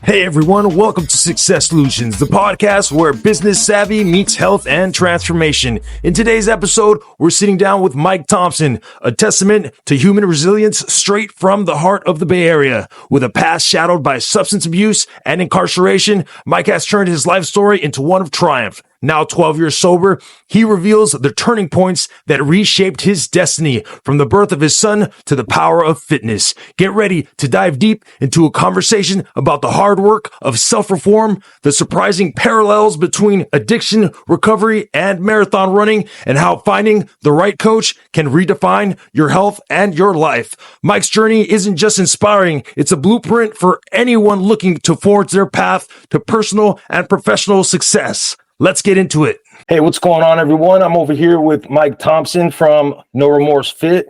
Hey everyone, welcome to Success Solutionz, the podcast where business savvy meets health and transformation. In today's episode, we're sitting down with Mike Thompson, a testament to human resilience straight from the heart of the Bay Area. With a past shadowed by substance abuse and incarceration, Mike has turned his life story into one of triumph. Now 12 years sober, he reveals the turning points that reshaped his destiny, from the birth of his son to the power of fitness. Get ready to dive deep into a conversation about the hard work of self-reform, the surprising parallels between addiction, recovery, and marathon running, and how finding the right coach can redefine your health and your life. Mike's journey isn't just inspiring, it's a blueprint for anyone looking to forge their path to personal and professional success. Let's get into it. Hey, what's going on, everyone? I'm over here with Mike Thompson from No Remorse Fit.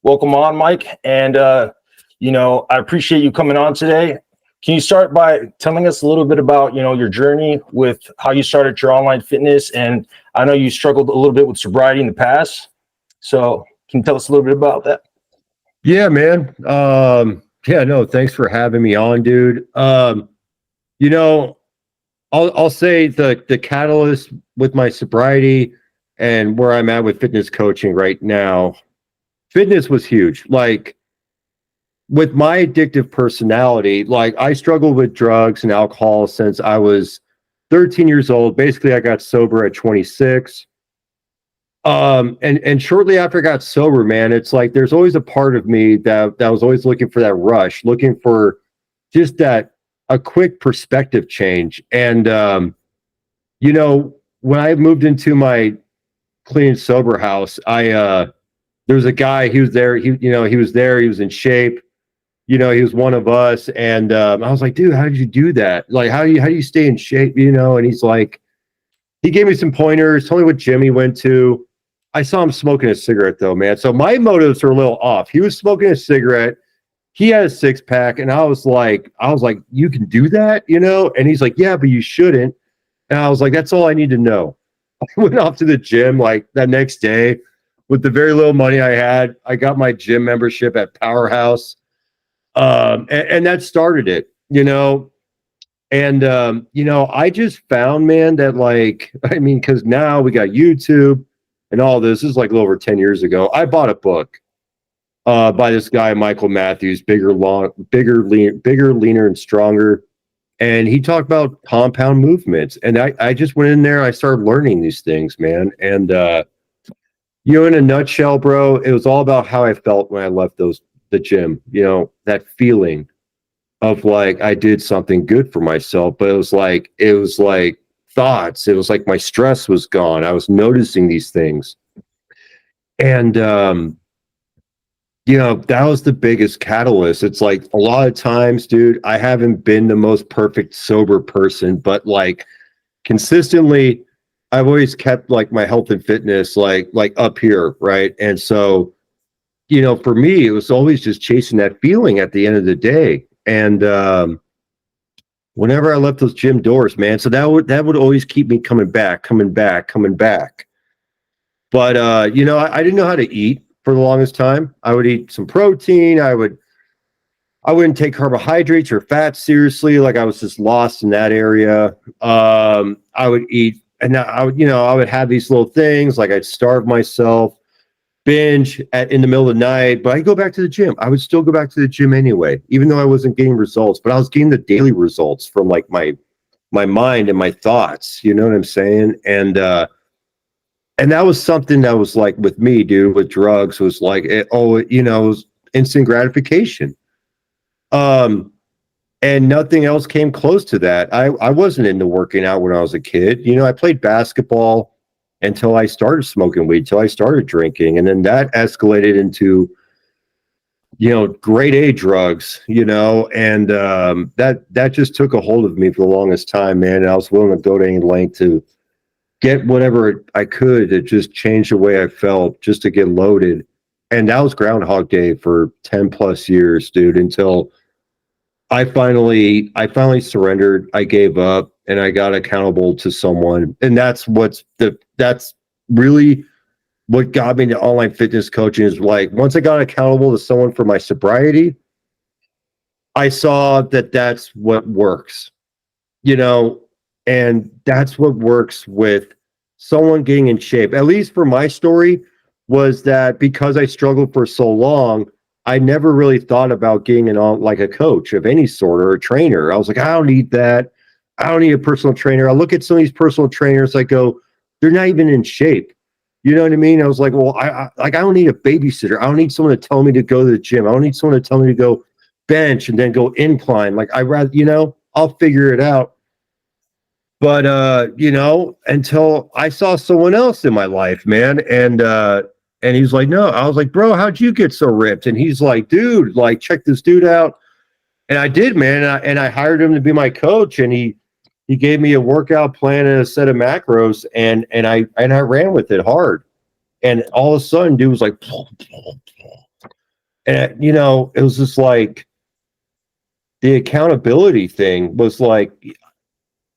Welcome on, Mike. And, I appreciate you coming on today. Can you start by telling us a little bit about, your journey with how you started your online fitness? And I know you struggled a little bit with sobriety in the past. So can you tell us a little bit about that? Yeah, man. Thanks for having me on, dude. I'll say the catalyst with my sobriety and where I'm at with fitness coaching right now, fitness was huge. Like, with my addictive personality, like, I struggled with drugs and alcohol since I was 13 years old. Basically, I got sober at 26. And shortly after I got sober, man, it's like there's always a part of me that was always looking for that rush, looking for just a quick perspective change. And, when I moved into my clean and sober house, there was a guy, he was there, he was there, he was in shape, he was one of us. And, I was like, dude, how did you do that? Like, how do you stay in shape? And he's like, he gave me some pointers, told me what gym he went to. I saw him smoking a cigarette though, man. So my motives were a little off. He was smoking a cigarette. He had a 6-pack, and I was like, you can do that, And he's like, yeah, but you shouldn't. And I was like, that's all I need to know. I went off to the gym like that next day with the very little money I had. I got my gym membership at Powerhouse, and that started it, And I just found, man, that because now we got YouTube and all this. This is like a little over 10 years ago. I bought a book by this guy, Michael Matthews, bigger, leaner, and stronger. And he talked about compound movements. And I just went in there, I started learning these things, man. And, in a nutshell, bro, it was all about how I felt when I left the gym, that feeling of like, I did something good for myself, but it was like thoughts. It was like my stress was gone. I was noticing these things. And, that was the biggest catalyst. It's like a lot of times, dude, I haven't been the most perfect sober person, but like consistently, I've always kept like my health and fitness like up here, right? And so, for me, it was always just chasing that feeling at the end of the day. And whenever I left those gym doors, man, so that would always keep me coming back. But I didn't know how to eat for the longest time. I would eat some protein. I wouldn't take carbohydrates or fats seriously. Like, I was just lost in that area. I would eat, and I would have these little things, like I'd starve myself, binge in the middle of the night, but I'd go back to the gym. I would still go back to the gym anyway, even though I wasn't getting results, but I was getting the daily results from like my mind and my thoughts, you know what I'm saying? And that was something that was like with me, dude, with drugs, was like, it was instant gratification. And nothing else came close to that. I wasn't into working out when I was a kid. I played basketball until I started smoking weed, until I started drinking. And then that escalated into, grade A drugs, and that just took a hold of me for the longest time, man. And I was willing to go to any length to get whatever I could to just change the way I felt, just to get loaded. And that was Groundhog Day for 10 plus years, dude, until I finally surrendered. I gave up and I got accountable to someone. And that's really what got me into online fitness coaching. Is like, once I got accountable to someone for my sobriety, I saw that that's what works, you know, and that's what works with someone getting in shape. At least for my story, was that because I struggled for so long, I never really thought about getting on like a coach of any sort or a trainer. I was like, I don't need that. I don't need a personal trainer. I look at some of these personal trainers, I go, they're not even in shape. You know what I mean? I was like, well, I don't need a babysitter. I don't need someone to tell me to go to the gym. I don't need someone to tell me to go bench and then go incline. Like I rather, I'll figure it out. But until I saw someone else in my life, man, and he's like, no, I was like, bro, how'd you get so ripped? And he's like, dude, like check this dude out. And I did, man, and I hired him to be my coach, and he gave me a workout plan and a set of macros, and I ran with it hard. And all of a sudden, dude was like, and it was just like the accountability thing was like,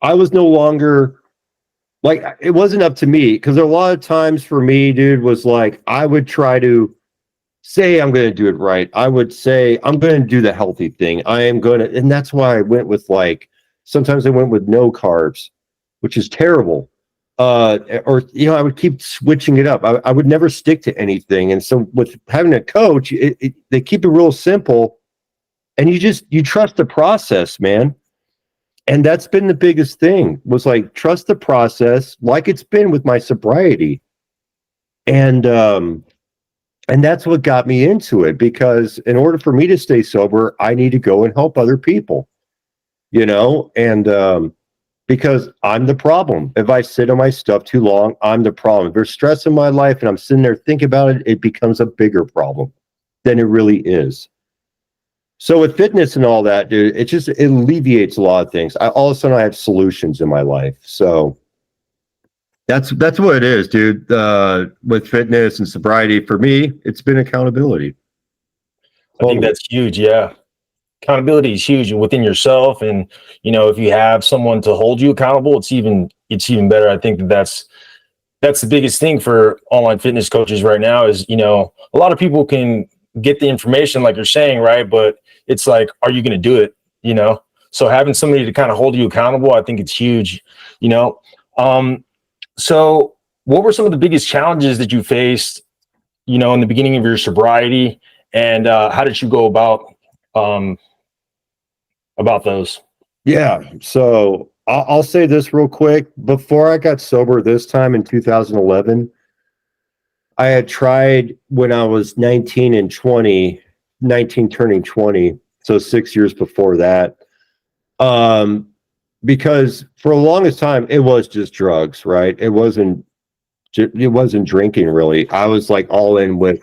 I was no longer like, it wasn't up to me, because a lot of times for me, dude, was like, I would try to say I'm going to do it right. I would say I'm going to do the healthy thing. I am going to, and that's why I went with like, sometimes I went with no carbs, which is terrible. Or I would keep switching it up. I would never stick to anything. And so with having a coach, they keep it real simple, and you trust the process, man. And that's been the biggest thing, was like, trust the process, like it's been with my sobriety. And that's what got me into it, because in order for me to stay sober, I need to go and help other people, and because I'm the problem. If I sit on my stuff too long, I'm the problem. If there's stress in my life and I'm sitting there thinking about it, it becomes a bigger problem than it really is. So with fitness and all that, dude, it alleviates a lot of things. All of a sudden I have solutions in my life. So that's what it is, dude. With fitness and sobriety, for me, it's been accountability. I think that's huge. Yeah. Accountability is huge within yourself. And, if you have someone to hold you accountable, it's even better. I think that's the biggest thing for online fitness coaches right now is, a lot of people can get the information like you're saying, right? But it's like, are you going to do it? So having somebody to kind of hold you accountable, I think it's huge, So what were some of the biggest challenges that you faced, in the beginning of your sobriety, and how did you go about those? Yeah. So I'll say this real quick. Before I got sober this time in 2011, I had tried when I was 19 and 20, 19 turning 20. So 6 years before that. Because for the longest time, it was just drugs, right? It wasn't drinking really. I was like all in with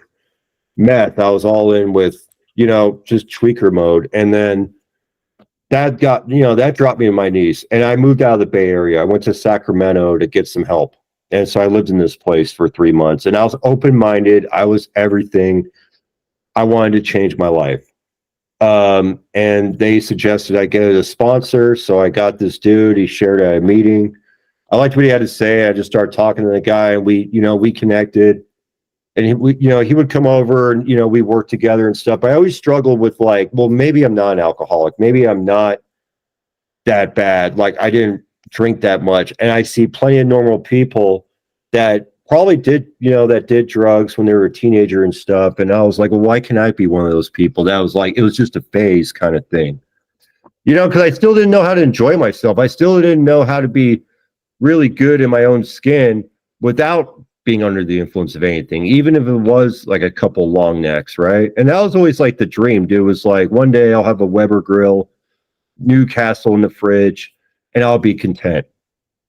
meth. I was all in with, just tweaker mode. And then that dropped me to my knees, and I moved out of the Bay Area. I went to Sacramento to get some help. And so I lived in this place for 3 months, and I was open-minded. I was everything. I wanted to change my life. And they suggested I get a sponsor. So I got this dude. He shared a meeting. I liked what he had to say. I just started talking to the guy, and we connected. And he would come over, and we worked together and stuff. I always struggled with like, well, maybe I'm not an alcoholic. Maybe I'm not that bad. Like I didn't drink that much. And I see plenty of normal people that probably did drugs when they were a teenager and stuff. And I was like, well, why can't I be one of those people? That was like, it was just a phase kind of thing, because I still didn't know how to enjoy myself. I still didn't know how to be really good in my own skin without being under the influence of anything, even if it was like a couple long necks, right? And that was always like the dream, dude. It was like, one day I'll have a Weber grill, Newcastle in the fridge, and I'll be content.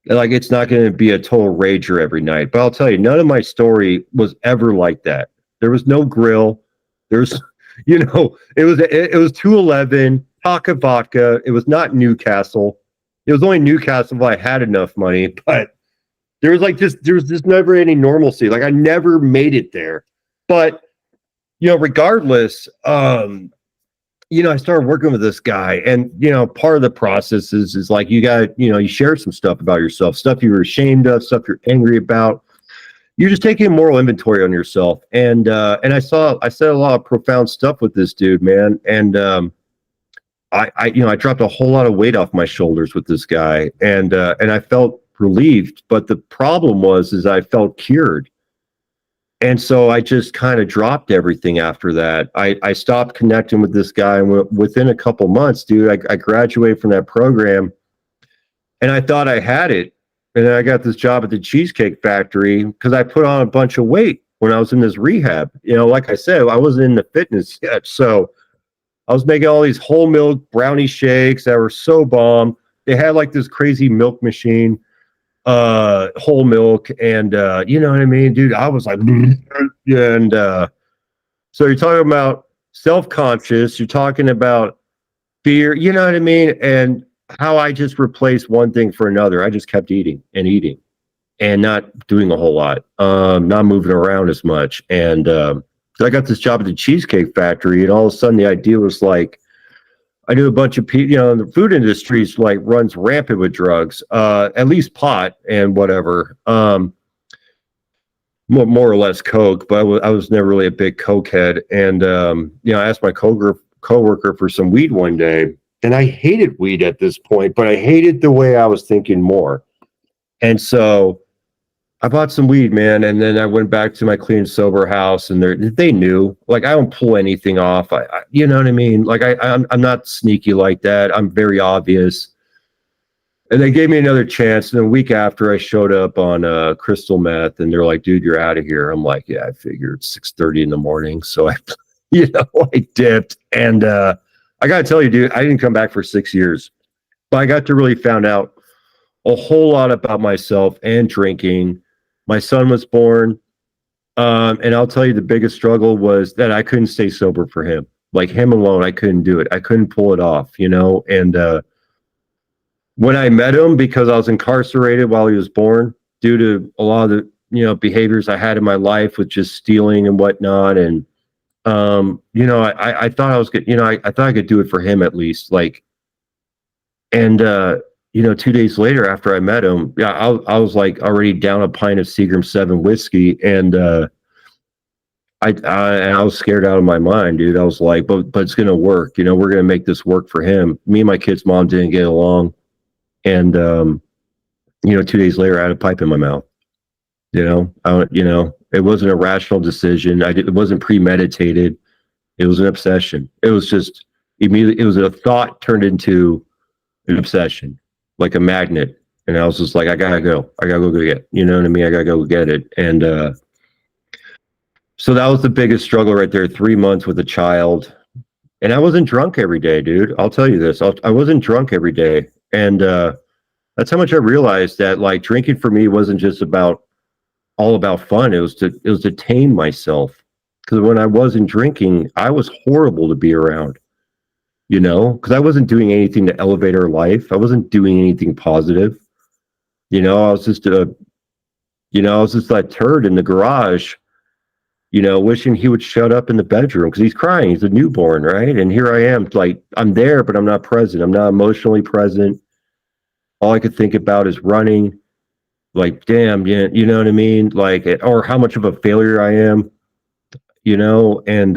Like, it's not going to be a total rager every night. But I'll tell you, none of my story was ever like that. There was no grill. There's, it was 211, Taka vodka. It was not Newcastle. It was only Newcastle if I had enough money. But there was just never any normalcy. Like, I never made it there. But, regardless, I started working with this guy, and, part of the process is like, you got, you share some stuff about yourself, stuff you were ashamed of, stuff you're angry about. You're just taking a moral inventory on yourself. And I said a lot of profound stuff with this dude, man. And I dropped a whole lot of weight off my shoulders with this guy, and I felt relieved. But the problem is I felt cured. And so I just kind of dropped everything after that. I stopped connecting with this guy, and within a couple months, dude, I graduated from that program, and I thought I had it. And then I got this job at the Cheesecake Factory because I put on a bunch of weight when I was in this rehab. Like I said, I wasn't in the fitness yet. So I was making all these whole milk brownie shakes that were so bomb. They had like this crazy milk machine, whole milk, and you know what I mean, dude? I was like, and so you're talking about self-conscious, you're talking about fear, you know what I mean? And how I just replaced one thing for another. I just kept eating and not doing a whole lot, not moving around as much. And so I got this job at the Cheesecake Factory, and all of a sudden the idea was like, I knew a bunch of people, the food industry is like runs rampant with drugs, at least pot and whatever, more or less coke, but I was never really a big coke head. And, I asked my coworker for some weed one day, and I hated weed at this point, but I hated the way I was thinking more. And so I bought some weed, man, and then I went back to my clean and sober house, and they knew, like, I don't pull anything off. I you know what I mean? Like, I'm not sneaky like that. I'm very obvious. And they gave me another chance. And a week after, I showed up on crystal meth, and they're like, "Dude, you're out of here." I'm like, "Yeah, I figured 6:30 in the morning." So I dipped, and I gotta tell you, dude, I didn't come back for 6 years, but I got to really found out a whole lot about myself and drinking. My son was born, and I'll tell you, the biggest struggle was that I couldn't stay sober for him. Like, him alone, I couldn't do it. I couldn't pull it off, and when I met him, because I was incarcerated while he was born due to a lot of the behaviors I had in my life with just stealing and whatnot, and I thought I was good. I thought I could do it for him at least, like. And 2 days later, after I met him, I was like already down a pint of Seagram 7 whiskey, and I was scared out of my mind, dude. I was like, but it's gonna work. We're gonna make this work for him. Me and my kid's mom didn't get along, and 2 days later, I had a pipe in my mouth. It wasn't a rational decision. It wasn't premeditated. It was an obsession. It was just immediately. It was a thought turned into an obsession, like a magnet. And I was just like, I gotta go get it. You know what I mean? I gotta go get it. And so that was the biggest struggle right there. 3 months with a child, and I wasn't drunk every day, dude. I'll tell you this. I wasn't drunk every day, and that's how much I realized that, like, drinking for me wasn't just all about fun. It was to tame myself, because when I wasn't drinking, I was horrible to be around. Because I wasn't doing anything to elevate our life. I wasn't doing anything positive. I was just that turd in the garage, wishing he would shut up in the bedroom because he's crying. He's a newborn, right? And here I am, like, I'm there, but I'm not present. I'm not emotionally present. All I could think about is running. Like, damn, you know what I mean? Like, or how much of a failure I am. And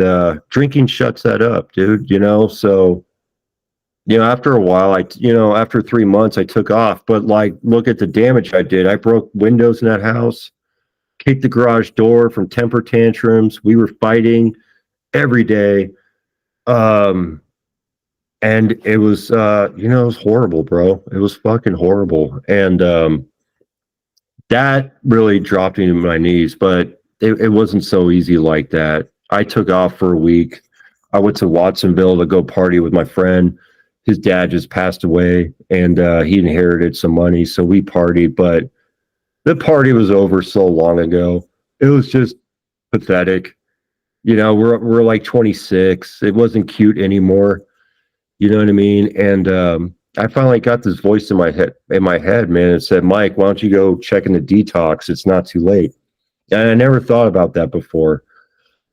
drinking shuts that up, dude, so, after a while, after 3 months, I took off, but, like, look at the damage I did. I broke windows in that house, kicked the garage door from temper tantrums. We were fighting every day. And it was, it was horrible, bro. It was fucking horrible. And that really dropped me to my knees, but it wasn't so easy like that. I took off for a week. I went to Watsonville to go party with my friend. His dad just passed away, and he inherited some money, so we partied, but the party was over so long ago. It was just pathetic. We're like 26. It wasn't cute anymore. You know what I mean? And I finally got this voice in my head, man. It said, "Mike, why don't you go check in the detox? It's not too late." And I never thought about that before.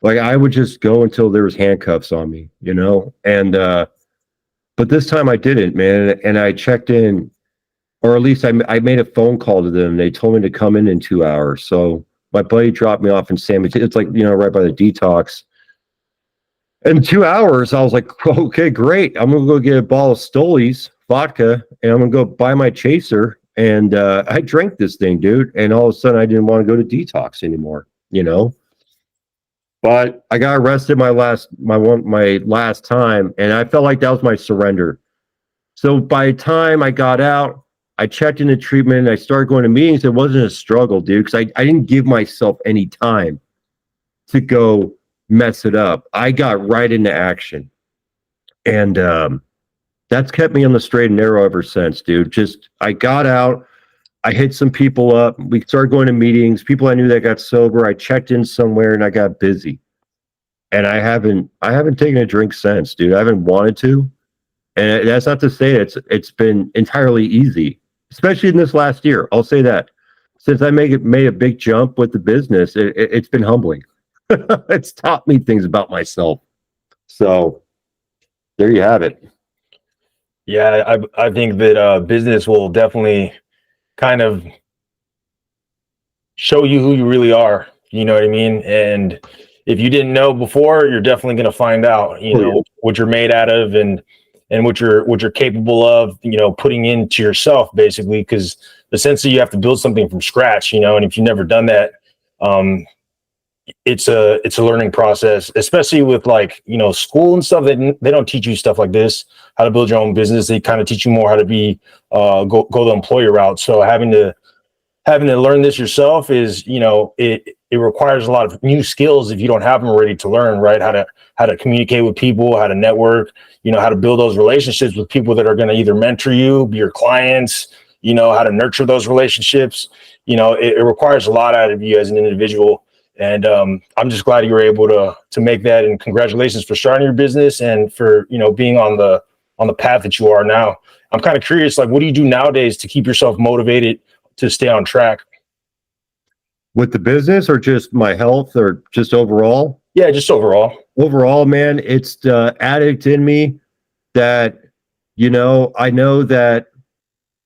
Like, I would just go until there was handcuffs on me, and but this time I didn't, man. And I checked in, or at least I made a phone call to them. They told me to come in 2 hours. So my buddy dropped me off in San Mateo. It's like, right by the detox. In 2 hours, I was like, okay, great. I'm gonna go get a bottle of Stoli's vodka, and I'm gonna go buy my chaser. And I drank this thing, dude. And all of a sudden, I didn't want to go to detox anymore. But I got arrested my last time, and I felt like that was my surrender. So by the time I got out, I checked into treatment, and I started going to meetings. It wasn't a struggle, dude, because I didn't give myself any time to go mess it up. I got right into action. And that's kept me on the straight and narrow ever since, dude. Just I got out, I hit some people up. We started going to meetings, people I knew that got sober. I checked in somewhere and I got busy. And I haven't taken a drink since, dude. I haven't wanted to. And that's not to say it's been entirely easy, especially in this last year. I'll say that. Since I made a big jump with the business, it's been humbling. It's taught me things about myself. So there you have it. Yeah, I think that business will definitely kind of show you who you really are. You know what I mean? And if you didn't know before, you're definitely going to find out. What you're made out of and what you're capable of. Putting into yourself basically, because essentially you have to build something from scratch. And if you've never done that, it's a learning process, especially with school and stuff. They don't teach you stuff like this, how to build your own business. They kind of teach you more how to be go the employer route. So having to learn this yourself is, it requires a lot of new skills if you don't have them ready to learn, right? How to communicate with people, how to network, how to build those relationships with people that are going to either mentor you, be your clients, how to nurture those relationships. It requires a lot out of you as an individual. And I'm just glad you were able to make that. And congratulations for starting your business and for, being on the path that you are now. I'm kind of curious, what do you do nowadays to keep yourself motivated to stay on track? With the business or just my health or just overall? Yeah, just overall. Overall, man, it's the addict in me that, I know that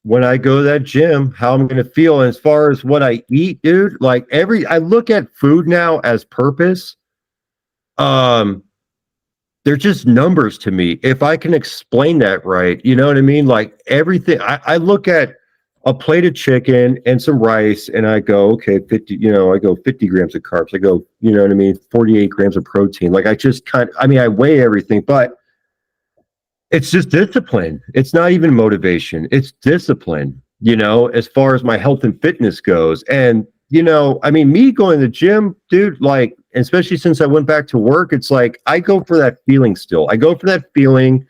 when I go to that gym, how I'm going to feel. And as far as what I eat, dude, I look at food now as purpose. They're just numbers to me. If I can explain that right, you know what I mean? Like everything, I look at a plate of chicken and some rice and I go, okay, 50, I go 50 grams of carbs. I go, 48 grams of protein. I weigh everything, but it's just discipline. It's not even motivation. It's discipline, as far as my health and fitness goes. And, me going to the gym, dude, especially since I went back to work, it's like, I go for that feeling still. I go for that feeling.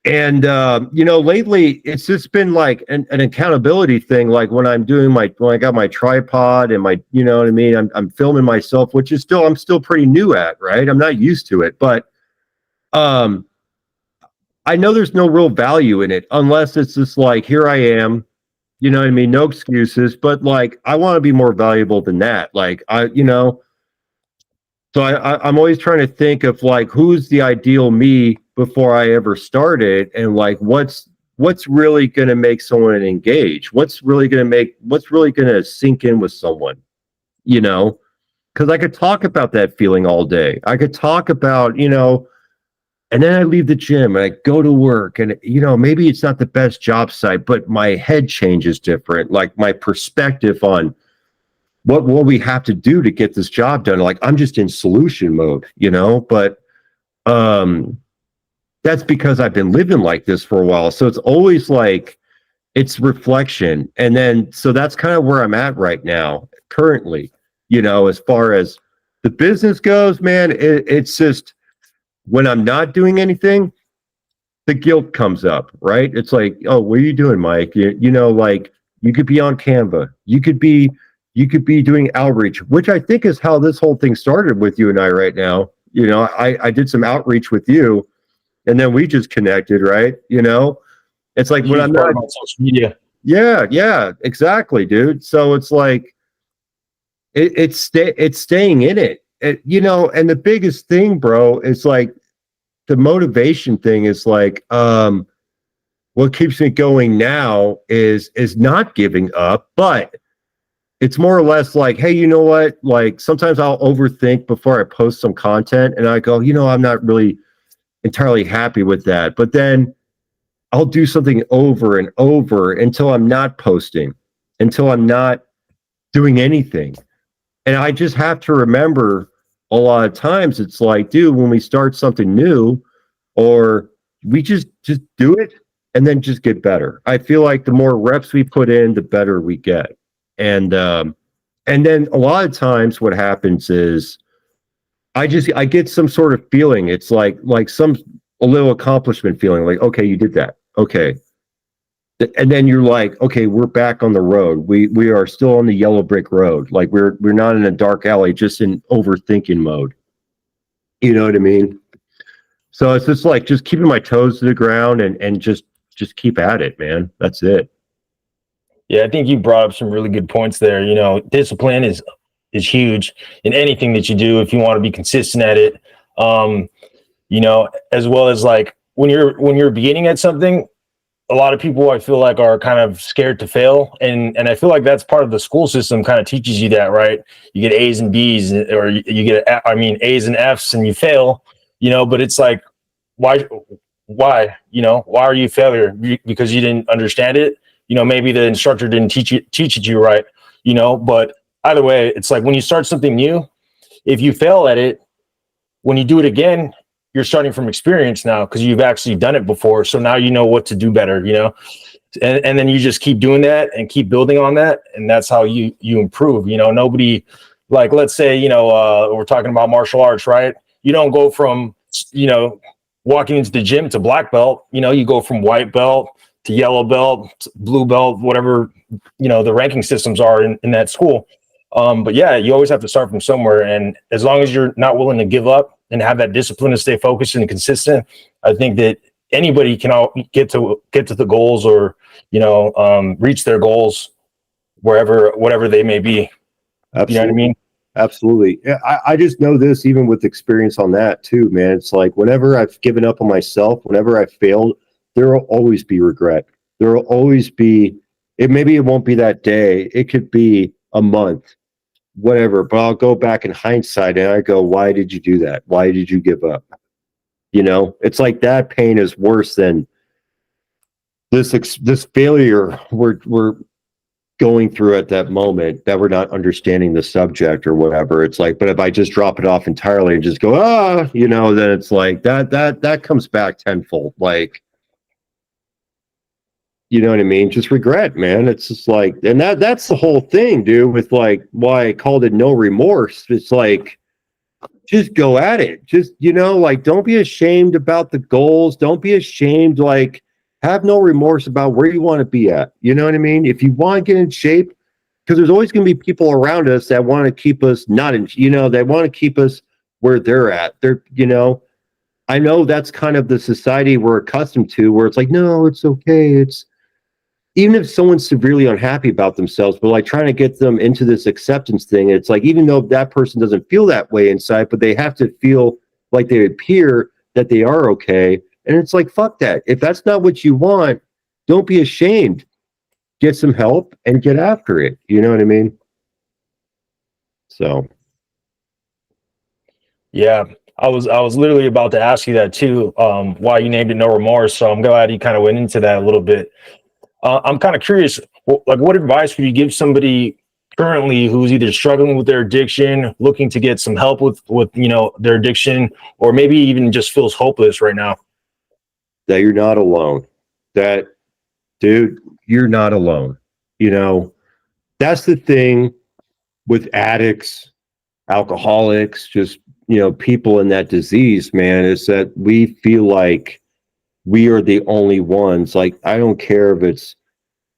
And, lately it's just been like an accountability thing. Like when I'm doing when I got my tripod and my, I'm filming myself, which is I'm still pretty new at, right? I'm not used to it, but, I know there's no real value in it unless it's just like, here I am, no excuses, but I want to be more valuable than that. So I'm always trying to think of who's the ideal me before I ever started, and what's really going to make someone engage, what's really going to sink in with someone, because I could talk about that feeling all day. I could talk about, and then I leave the gym and I go to work and, maybe it's not the best job site, but my head changes different. Like my perspective on what we have to do to get this job done. Like I'm just in solution mode, but that's because I've been living like this for a while. So it's always it's reflection. And then, so that's kind of where I'm at right now, currently, as far as the business goes, man, it's just, when I'm not doing anything, the guilt comes up, right? It's like, oh, what are you doing, Mike? You could be on Canva. You could be doing outreach, which I think is how this whole thing started with you and I right now. I did some outreach with you and then we just connected, right? It's like when I'm not on social media. Yeah, exactly, dude. So it's like, it's staying in it. And the biggest thing, bro, is the motivation thing is what keeps me going now is not giving up, but it's more or less like, hey, you know what? Like sometimes I'll overthink before I post some content and I go, I'm not really entirely happy with that. But then I'll do something over and over until I'm not posting, until I'm not doing anything. And I just have to remember a lot of times it's like, dude, when we start something new, or we just do it and then just get better. I feel like the more reps we put in, the better we get. And then a lot of times what happens is I get some sort of feeling. It's like a little accomplishment feeling, like, okay, you did that. Okay. And then you're like, okay, we're back on the road. We are still on the yellow brick road. Like we're not in a dark alley, just in overthinking mode. You know what I mean? So it's just like just keeping my toes to the ground and just keep at it, man. That's it. Yeah, I think you brought up some really good points there. Discipline is huge in anything that you do if you want to be consistent at it. As well as like when you're beginning at something, a lot of people I feel like are kind of scared to fail. And I feel like that's part of the school system kind of teaches you that, right? You get A's and B's, or you get, A's and F's and you fail, but it's like, why, why are you a failure? Because you didn't understand it. Maybe the instructor didn't teach it to you right, but either way, it's like when you start something new, if you fail at it, when you do it again, you're starting from experience now because you've actually done it before. So now you know what to do better, and then you just keep doing that and keep building on that. And that's how you improve. Nobody, like, let's say, we're talking about martial arts, right? You don't go from, walking into the gym to black belt, you go from white belt to yellow belt, to blue belt, whatever, the ranking systems are in that school. But yeah, you always have to start from somewhere. And as long as you're not willing to give up and have that discipline to stay focused and consistent, I think that anybody can get to the goals, or, reach their goals whatever they may be. Absolutely. You know what I mean? Absolutely. Yeah, I just know this even with experience on that too, man. It's like whenever I've given up on myself, whenever I've failed, there will always be regret. There will always be, maybe it won't be that day. It could be a month, whatever, but I'll go back in hindsight and I go, why did you do that? Why did you give up? It's like that pain is worse than this failure we're going through at that moment, that we're not understanding the subject or whatever. It's like, but if I just drop it off entirely and just go, then it's like that comes back tenfold. Like, you know what I mean? Just regret, man. It's just like, and that's the whole thing, dude, with like why I called it no remorse. It's like, just go at it. Just, like, don't be ashamed about the goals. Don't be ashamed. Like, have no remorse about where you want to be at. You know what I mean? If you want to get in shape, because there's always going to be people around us that want to keep us not in, they want to keep us where they're at. I know that's kind of the society we're accustomed to, where it's like, no, it's okay. It's, even if someone's severely unhappy about themselves, but like trying to get them into this acceptance thing, it's like, even though that person doesn't feel that way inside, but they have to feel like they appear that they are okay. And it's like, fuck that. If that's not what you want, don't be ashamed. Get some help and get after it. You know what I mean? So. Yeah. I was literally about to ask you that too, why you named it No Remorse. So I'm glad you kind of went into that a little bit. I'm kind of curious, like, what advice would you give somebody currently who's either struggling with their addiction, looking to get some help with their addiction, or maybe even just feels hopeless right now? That you're not alone. That, dude, you're not alone. That's the thing with addicts, alcoholics, just, people in that disease, man, is that we feel like we are the only ones. Like, I don't care if it's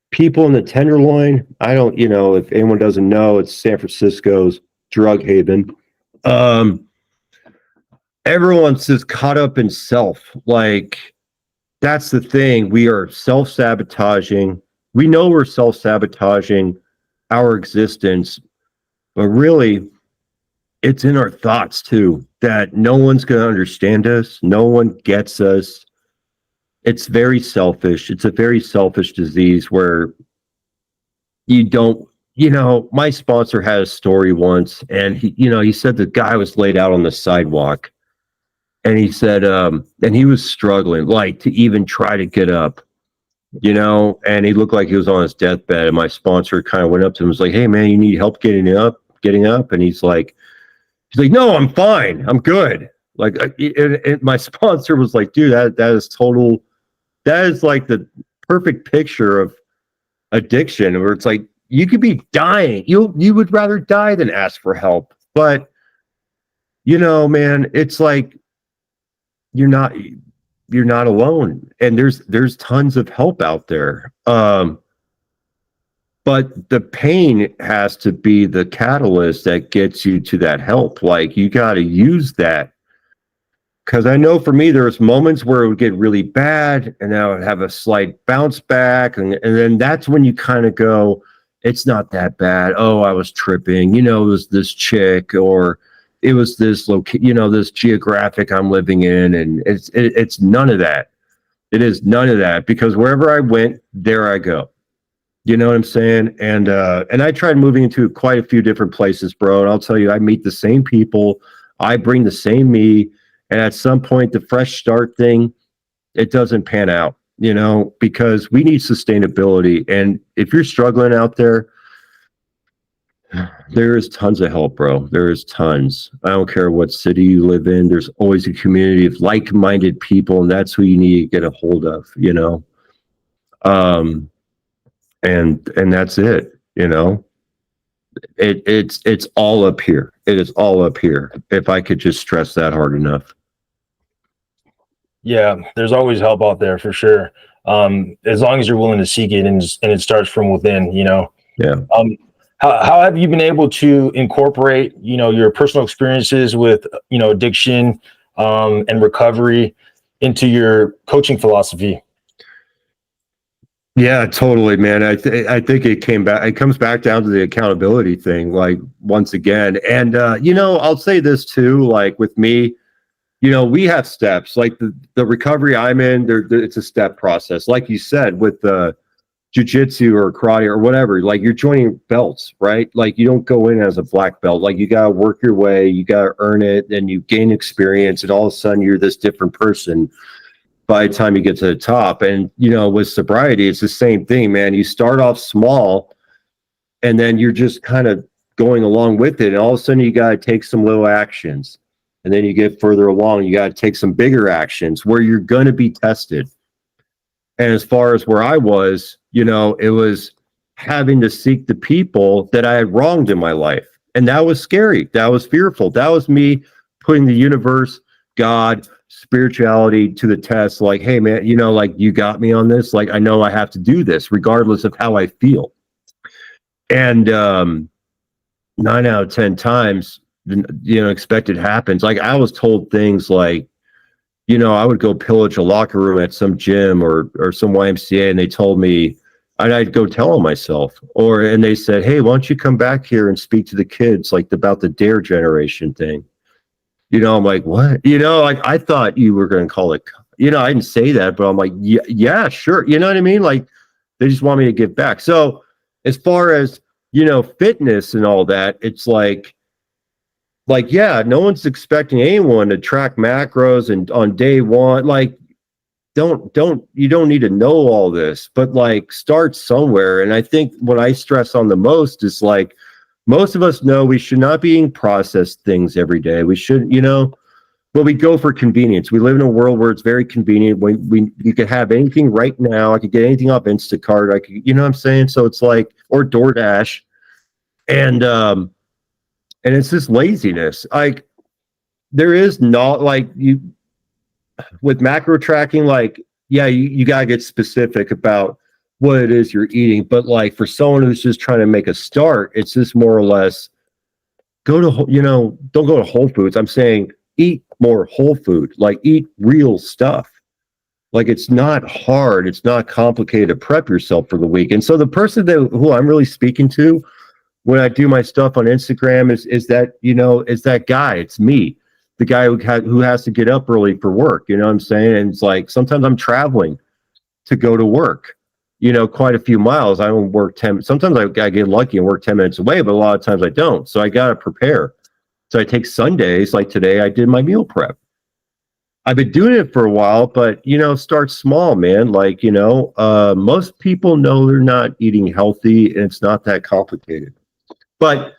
people in the Tenderloin. I don't, if anyone doesn't know, it's San Francisco's drug haven. Everyone's just caught up in self. Like, that's the thing. We are self-sabotaging. We know we're self-sabotaging our existence, but really, it's in our thoughts too, that no one's going to understand us. No one gets us. It's very selfish. It's a very selfish disease where you my sponsor had a story once, and he said the guy was laid out on the sidewalk, and he said, and he was struggling, like, to even try to get up, and he looked like he was on his deathbed. And my sponsor kind of went up to him and was like, "Hey man, you need help getting up?" And he's like, "No, I'm fine. I'm good." Like, my sponsor was like, "Dude, that is like the perfect picture of addiction, where it's like, you could be dying. You would rather die than ask for help. But, man, it's like, you're not alone. And there's tons of help out there. But the pain has to be the catalyst that gets you to that help. Like, you got to use that. Because I know for me, there's moments where it would get really bad, and I would have a slight bounce back. And then that's when you kind of go, it's not that bad. Oh, I was tripping. It was this chick, or it was this this geographic I'm living in. And it's none of that. It is none of that, because wherever I went, there I go. You know what I'm saying? And I tried moving into quite a few different places, bro. And I'll tell you, I meet the same people. I bring the same me. And at some point, the fresh start thing, it doesn't pan out, because we need sustainability. And if you're struggling out there, there is tons of help, bro. There is tons. I don't care what city you live in. There's always a community of like-minded people, and that's who you need to get a hold of, and that's it, It's all up here. It is all up here. If I could just stress that hard enough. Yeah, there's always help out there for sure. As long as you're willing to seek it, and it starts from within, Yeah. How have you been able to incorporate, your personal experiences with, addiction, and recovery into your coaching philosophy? Yeah, totally, man. I think it comes back down to the accountability thing, like, once again. And, I'll say this too, like, with me, we have steps. Like, the recovery I'm in, it's a step process. Like you said, with jiu-jitsu or karate or whatever, like, you're joining belts, right? Like, you don't go in as a black belt. Like, you got to work your way, you got to earn it, and you gain experience, and all of a sudden you're this different person by the time you get to the top. And, with sobriety, it's the same thing, man. You start off small, and then you're just kind of going along with it. And all of a sudden you got to take some little actions. And then you get further along, you got to take some bigger actions where you're going to be tested. And as far as where I was, it was having to seek the people that I had wronged in my life. And that was scary. That was fearful. That was me putting the universe, God, spirituality to the test. Like, hey, man, like, you got me on this. Like, I know I have to do this regardless of how I feel. And 9 out of 10 times, expected happens. Like, I was told things like, I would go pillage a locker room at some gym or some YMCA, and they told me, and I'd go tell them myself, and they said, "Hey, why don't you come back here and speak to the kids, like, about the Dare generation thing?" I'm like, what? Like, I thought you were going to call it, I didn't say that, but I'm like, yeah, sure. You know what I mean? Like, they just want me to give back. So as far as, fitness and all that, it's like, yeah, no one's expecting anyone to track macros and on day one. Like, you don't need to know all this, but, like, start somewhere. And I think what I stress on the most is, like, most of us know we should not be eating processed things every day. We should, but we go for convenience. We live in a world where it's very convenient. You could have anything right now. I could get anything off Instacart. I could, what I'm saying? So it's like, or DoorDash. And it's this laziness. Like, there is not, like, you with macro tracking, like, yeah, you gotta get specific about what it is you're eating. But, like, for someone who's just trying to make a start, it's just more or less don't go to Whole Foods. I'm saying eat more whole food, like, eat real stuff. Like, it's not hard. It's not complicated to prep yourself for the week. And so the person who I'm really speaking to when I do my stuff on Instagram is that guy. It's me, the guy who has to get up early for work. You know what I'm saying? And it's like, sometimes I'm traveling to go to work. quite a few miles. I don't work 10. Sometimes I get lucky and work 10 minutes away, but a lot of times I don't. So I got to prepare. So I take Sundays, like today, I did my meal prep. I've been doing it for a while, but, start small, man. Like, most people know they're not eating healthy and it's not that complicated. But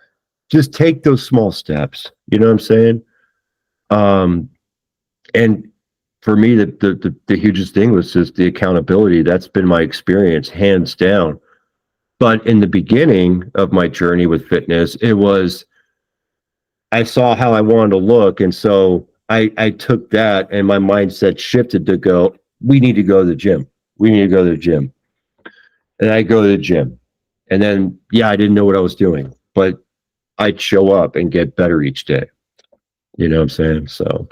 just take those small steps. You know what I'm saying? And for me, the hugest thing was just the accountability. That's been my experience, hands down. But in the beginning of my journey with fitness, I saw how I wanted to look. And so I took that and my mindset shifted to go, we need to go to the gym. We need to go to the gym. And I go to the gym. And then, I didn't know what I was doing, but I'd show up and get better each day. You know what I'm saying? So.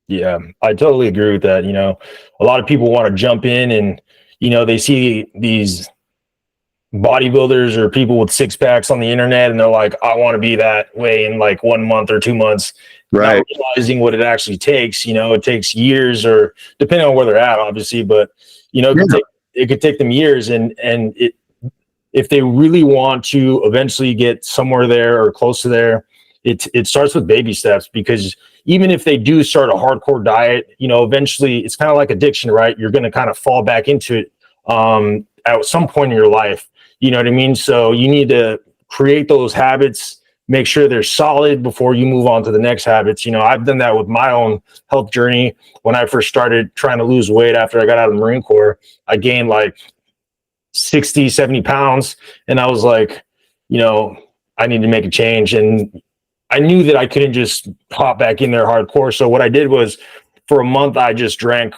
Yeah, I totally agree with that. A lot of people want to jump in and, they see these bodybuilders or people with six packs on the internet and they're like, I want to be that way in like 1 month or 2 months. Right. Not realizing what it actually takes. It takes years, or depending on where they're at, obviously, but, it could take them years. And if they really want to eventually get somewhere there or close to there, it starts with baby steps, because even if they do start a hardcore diet, eventually it's kind of like addiction, right? You're going to kind of fall back into it at some point in your life. You know what I mean? So you need to create those habits, make sure they're solid before you move on to the next habits. I've done that with my own health journey. When I first started trying to lose weight after I got out of the Marine Corps, I gained like 60, 70 pounds. And I was like, I need to make a change. And I knew that I couldn't just hop back in there hardcore. So what I did was, for a month, I just drank,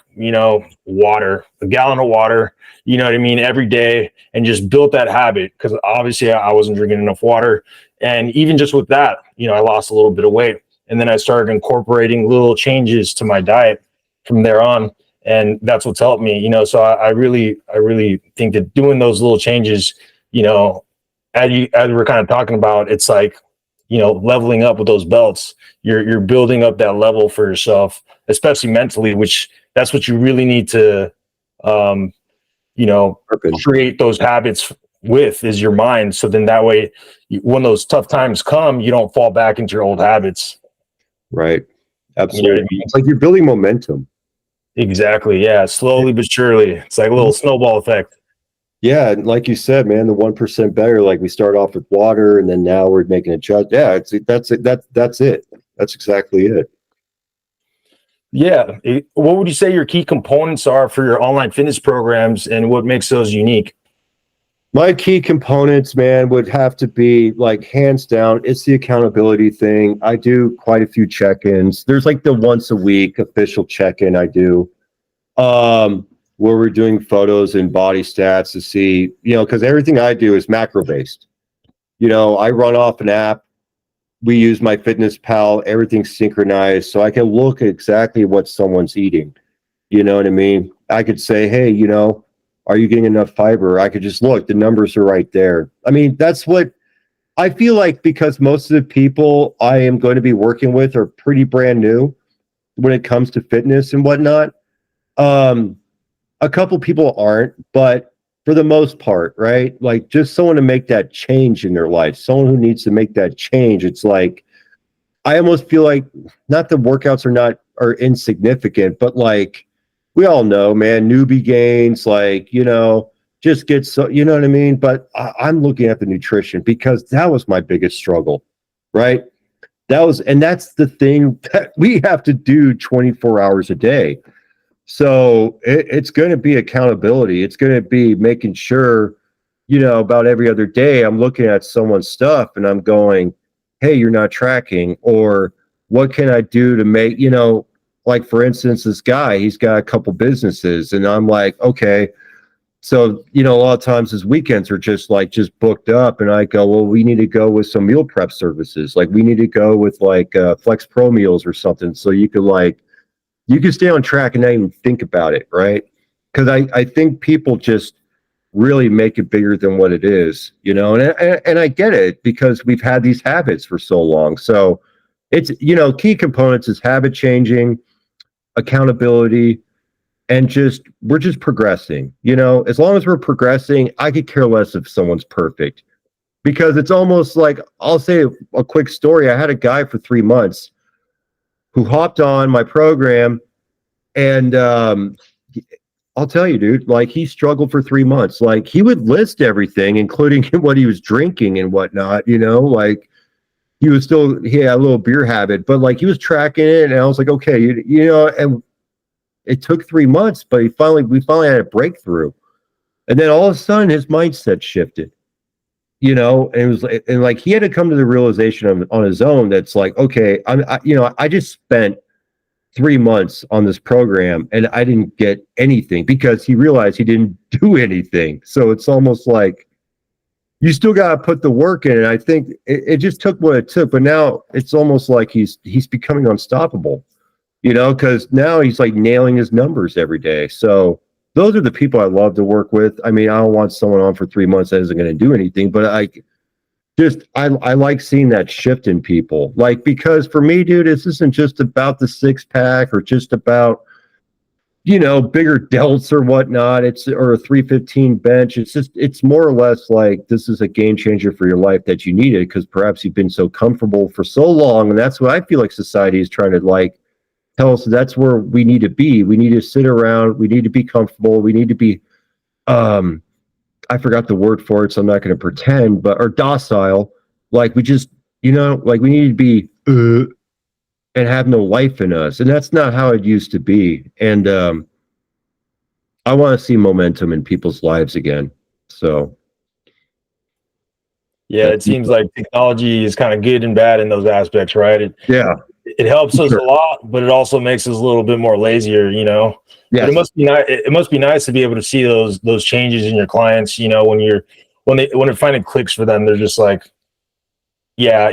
water, a gallon of water, every day, and just built that habit, because obviously I wasn't drinking enough water. And even just with that, I lost a little bit of weight. And then I started incorporating little changes to my diet from there on. And that's what's helped me, so I really think that doing those little changes, as we're kind of talking about, it's like, leveling up with those belts. You're building up that level for yourself, especially mentally, which that's what you really need to, create those habits with, is your mind. So then that way, when those tough times come, you don't fall back into your old habits. Right. Absolutely. It's like you're building momentum. Exactly. Yeah. Slowly but surely. It's like a little snowball effect. Yeah, and like you said, man, the 1% better. Like we start off with water, and then now we're making a judge. Yeah, that's it. That's it. That's exactly it. Yeah. What would you say your key components are for your online fitness programs, and what makes those unique? My key components, man, would have to be, like, hands down, it's the accountability thing. I do quite a few check-ins. There's like the once a week official check-in I do. Where we're doing photos and body stats to see, because everything I do is macro based. I run off an app. We use my Fitness Pal. Everything's synchronized, so I can look at exactly what someone's eating. You know what I mean? I could say, hey, are you getting enough fiber? I could just look. The numbers are right there. I mean, that's what I feel like, because most of the people I am going to be working with are pretty brand new when it comes to fitness and whatnot. A couple people aren't, but for the most part, right? Like, just someone to make that change in their life, someone who needs to make that change. It's like, I almost feel like, not that workouts are insignificant, but like, we all know, man, newbie gains, like, just get so, you know what I mean? But I'm looking at the nutrition, because that was my biggest struggle, right? And that's the thing that we have to do 24 hours a day. So it's going to be accountability. It's going to be making sure, about every other day I'm looking at someone's stuff and I'm going, hey, you're not tracking, or what can I do to make, like, for instance, this guy, he's got a couple businesses, and I'm like, okay, so, a lot of times his weekends are just booked up, and I go, well, we need to go with some meal prep services. Like, we need to go with like Flex Pro meals or something. So you can stay on track and not even think about it, right? Because I think people just really make it bigger than what it is, and I get it, because we've had these habits for so long. So it's, key components is habit changing, accountability, and we're just progressing. As long as we're progressing, I could care less if someone's perfect, because it's almost like, I'll say a quick story. I had a guy for 3 months who hopped on my program, and I'll tell you, dude, like, he struggled for 3 months. Like, he would list everything, including what he was drinking and whatnot, like, he had a little beer habit, but like, he was tracking it, and I was like, okay, and it took 3 months, but we finally had a breakthrough. And then all of a sudden his mindset shifted, and it was, and like, he had to come to the realization on his own. That's like, okay, I just spent 3 months on this program and I didn't get anything, because he realized he didn't do anything. So it's almost like, you still got to put the work in. And I think it just took what it took, but now it's almost like he's becoming unstoppable, because now he's like nailing his numbers every day. So those are the people I love to work with. I mean, I don't want someone on for 3 months that isn't going to do anything, but I like seeing that shift in people. Like, because for me, dude, this isn't just about the 6-pack or just about, bigger delts or whatnot. Or a 315 bench. It's more or less like, this is a game changer for your life that you needed, because perhaps you've been so comfortable for so long. And that's what I feel like society is trying to like tell us. That's where we need to be. We need to sit around. We need to be comfortable. We need to be, I forgot the word for it, so I'm not going to pretend, or docile. Like, we just, like, we need to be, and have no life in us. And that's not how it used to be. And I want to see momentum in people's lives again. So. Yeah, it seems like technology is kind of good and bad in those aspects, right? It helps us a lot, but it also makes us a little bit more lazier, Yes. But it must be nice. It must be nice to be able to see those changes in your clients, when it finally clicks for them. They're just like, yeah,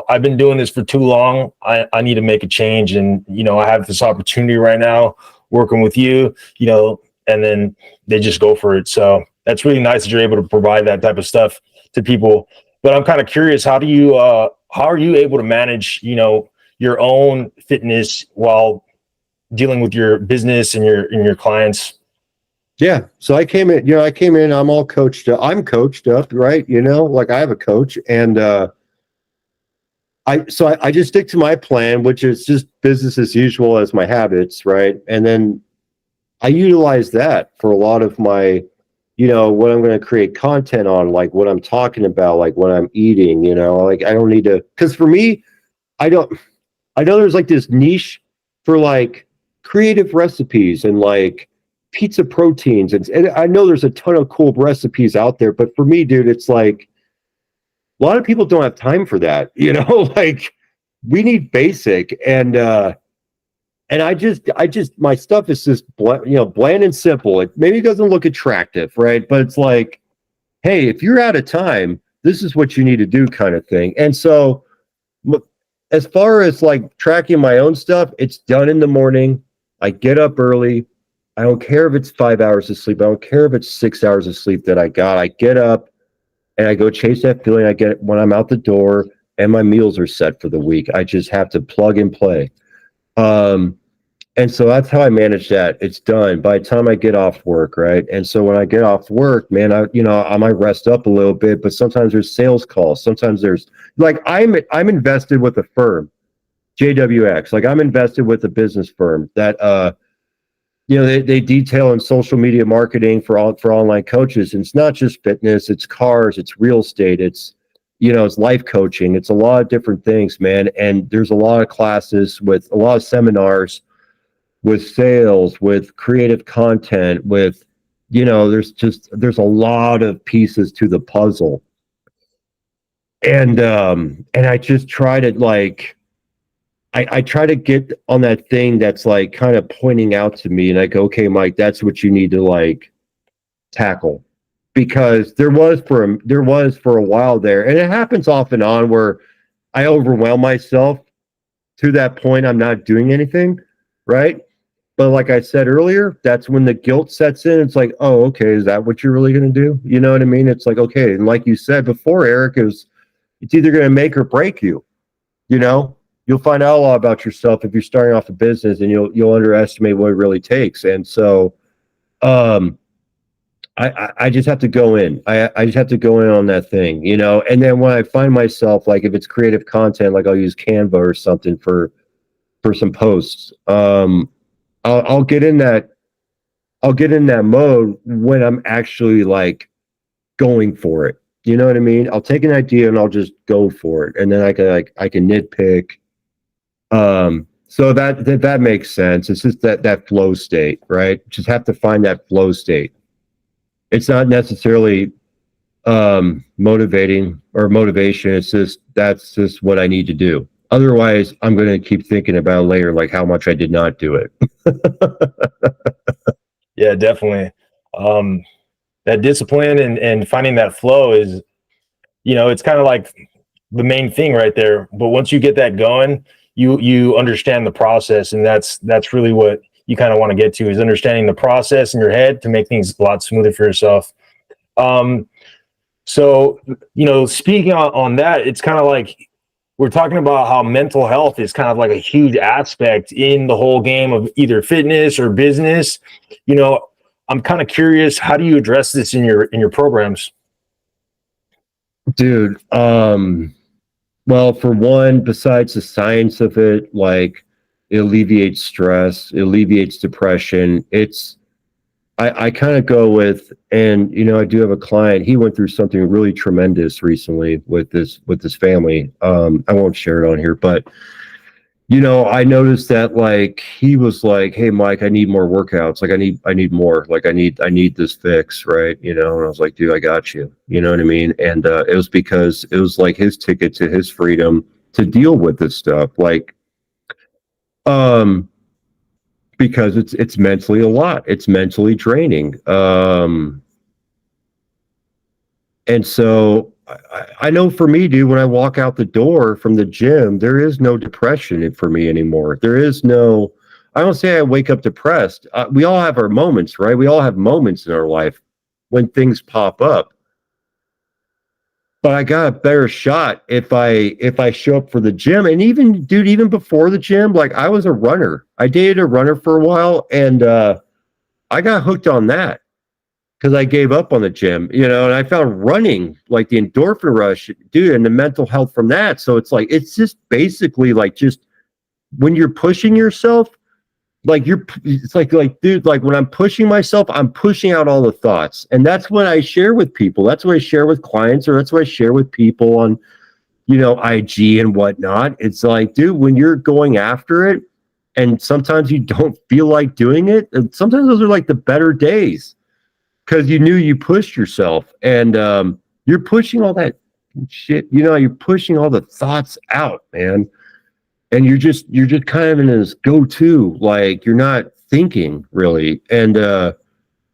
I've been doing this for too long. I need to make a change. And, I have this opportunity right now working with you, and then they just go for it. So that's really nice that you're able to provide that type of stuff to people. But I'm kind of curious, how are you able to manage, your own fitness while dealing with your business and your clients? Yeah. So I came in, I'm all coached up. I'm coached up, right? Like, I have a coach, and, I just stick to my plan, which is just business as usual as my habits, right? And then I utilize that for a lot of my, what I'm going to create content on, like what I'm talking about, like what I'm eating, like, I don't need to, because for me, I know there's like this niche for like creative recipes and like pizza proteins. And I know there's a ton of cool recipes out there, but for me, dude, it's like, a lot of people don't have time for that, like, we need basic. And I just, my stuff is just, bland and simple. It maybe doesn't look attractive, right? But it's like, hey, if you're out of time, this is what you need to do, kind of thing. And so, as far as like tracking my own stuff, it's done in the morning. I get up early. I don't care if it's 5 hours of sleep. I don't care if it's 6 hours of sleep that I got. I get up and I go chase that feeling I get when I'm out the door, and my meals are set for the week. I just have to plug and play. And so that's how I manage that. It's done by the time I get off work, right? And so when I get off work, man, I might rest up a little bit, but sometimes there's sales calls. Sometimes there's like, I'm invested with a firm, JWX. Like, I'm invested with a business firm that they detail in social media marketing for online coaches. And it's not just fitness, it's cars, it's real estate, it's life coaching. It's a lot of different things, man. And there's a lot of classes with a lot of seminars with sales, with creative content, with, there's a lot of pieces to the puzzle. And I just try to like, I try to get on that thing that's like kind of pointing out to me, and I go, okay, Mike, that's what you need to like tackle. Because there was for a while there, and it happens off and on, where I overwhelm myself to that point I'm not doing anything, right? But like I said earlier, that's when the guilt sets in. It's like, oh, okay, is that what you're really going to do? You know what I mean? It's like, okay, and like you said before, Eric, it's either going to make or break you, you'll find out a lot about yourself if you're starting off a business, and you'll underestimate what it really takes. And so, um, I just have to go in. I just have to go in on that thing, and then when I find myself, like if it's creative content, like I'll use Canva or something for some posts. I'll get in that. I'll get in that mode when I'm actually like going for it. You know what I mean? I'll take an idea and I'll just go for it, and then I can nitpick. So that makes sense. It's just that flow state, right? Just have to find that flow state. It's not necessarily motivating or motivation. It's just that's just what I need to do. Otherwise, I'm going to keep thinking about later, like how much I did not do it. Yeah, definitely. That discipline and finding that flow is, it's kind of like the main thing right there. But once you get that going, you understand the process, and that's really what you kind of want to get to, is understanding the process in your head to make things a lot smoother for yourself. So, speaking on that, it's kind of like we're talking about how mental health is kind of like a huge aspect in the whole game of either fitness or business. I'm kind of curious, how do you address this in your programs? Dude, well, for one, besides the science of it, like it alleviates stress, it alleviates depression. I kind of go with, and I do have a client. He went through something really tremendous recently with this family. I won't share it on here, but I noticed that like he was like, "Hey, Mike, I need more workouts. Like I need more. Like I need this fix, right?" And I was like, "Dude, I got you." You know what I mean? And it was because it was like his ticket to his freedom to deal with this stuff. Like, because it's mentally a lot. It's mentally draining. And so I know for me, dude, when I walk out the door from the gym, there is no depression for me anymore. There is no, I don't say I wake up depressed. We all have our moments, right? We all have moments in our life when things pop up. But I got a better shot if I show up for the gym. And even, dude, even before the gym, like I was a runner. I dated a runner for a while, and I got hooked on that because I gave up on the gym, and I found running, like the endorphin rush, dude, and the mental health from that. So it's like, it's just basically like, just when you're pushing yourself, like it's like, dude, like when I'm pushing myself, I'm pushing out all the thoughts. And that's what I share with people. That's what I share with clients, or that's what I share with people on, IG and whatnot. It's like, dude, when you're going after it, and sometimes you don't feel like doing it, and sometimes those are like the better days, because you pushed yourself, and you're pushing all that shit, you're pushing all the thoughts out, man. And you're just kind of in this go-to, like you're not thinking really. And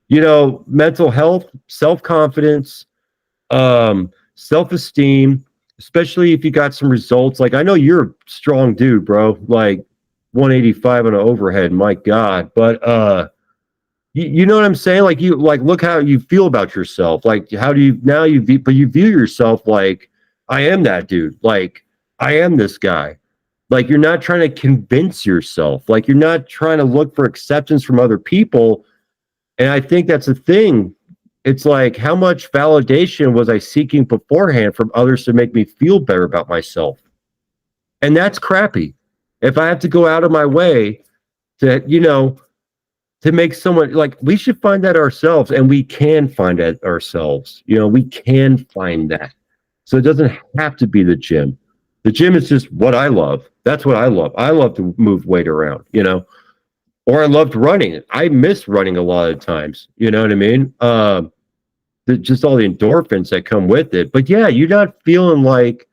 mental health, self-confidence, self-esteem, especially if you got some results. Like I know you're a strong dude, bro, like 185 on an overhead, my God. But you know what I'm saying? Like look how you feel about yourself. Like how do you now you view yourself like, I am that dude. Like I am this guy. Like you're not trying to convince yourself. Like you're not trying to look for acceptance from other people. And I think that's the thing. It's like, how much validation was I seeking beforehand from others to make me feel better about myself? And that's crappy. If I have to go out of my way to, to make someone, like, we should find that ourselves, and we can find that ourselves. We can find that. So it doesn't have to be the gym. The gym is just what I love. That's what I love. I love to move weight around, or I loved running. I miss running a lot of times. You know what I mean? Just all the endorphins that come with it. But yeah, you're not feeling like,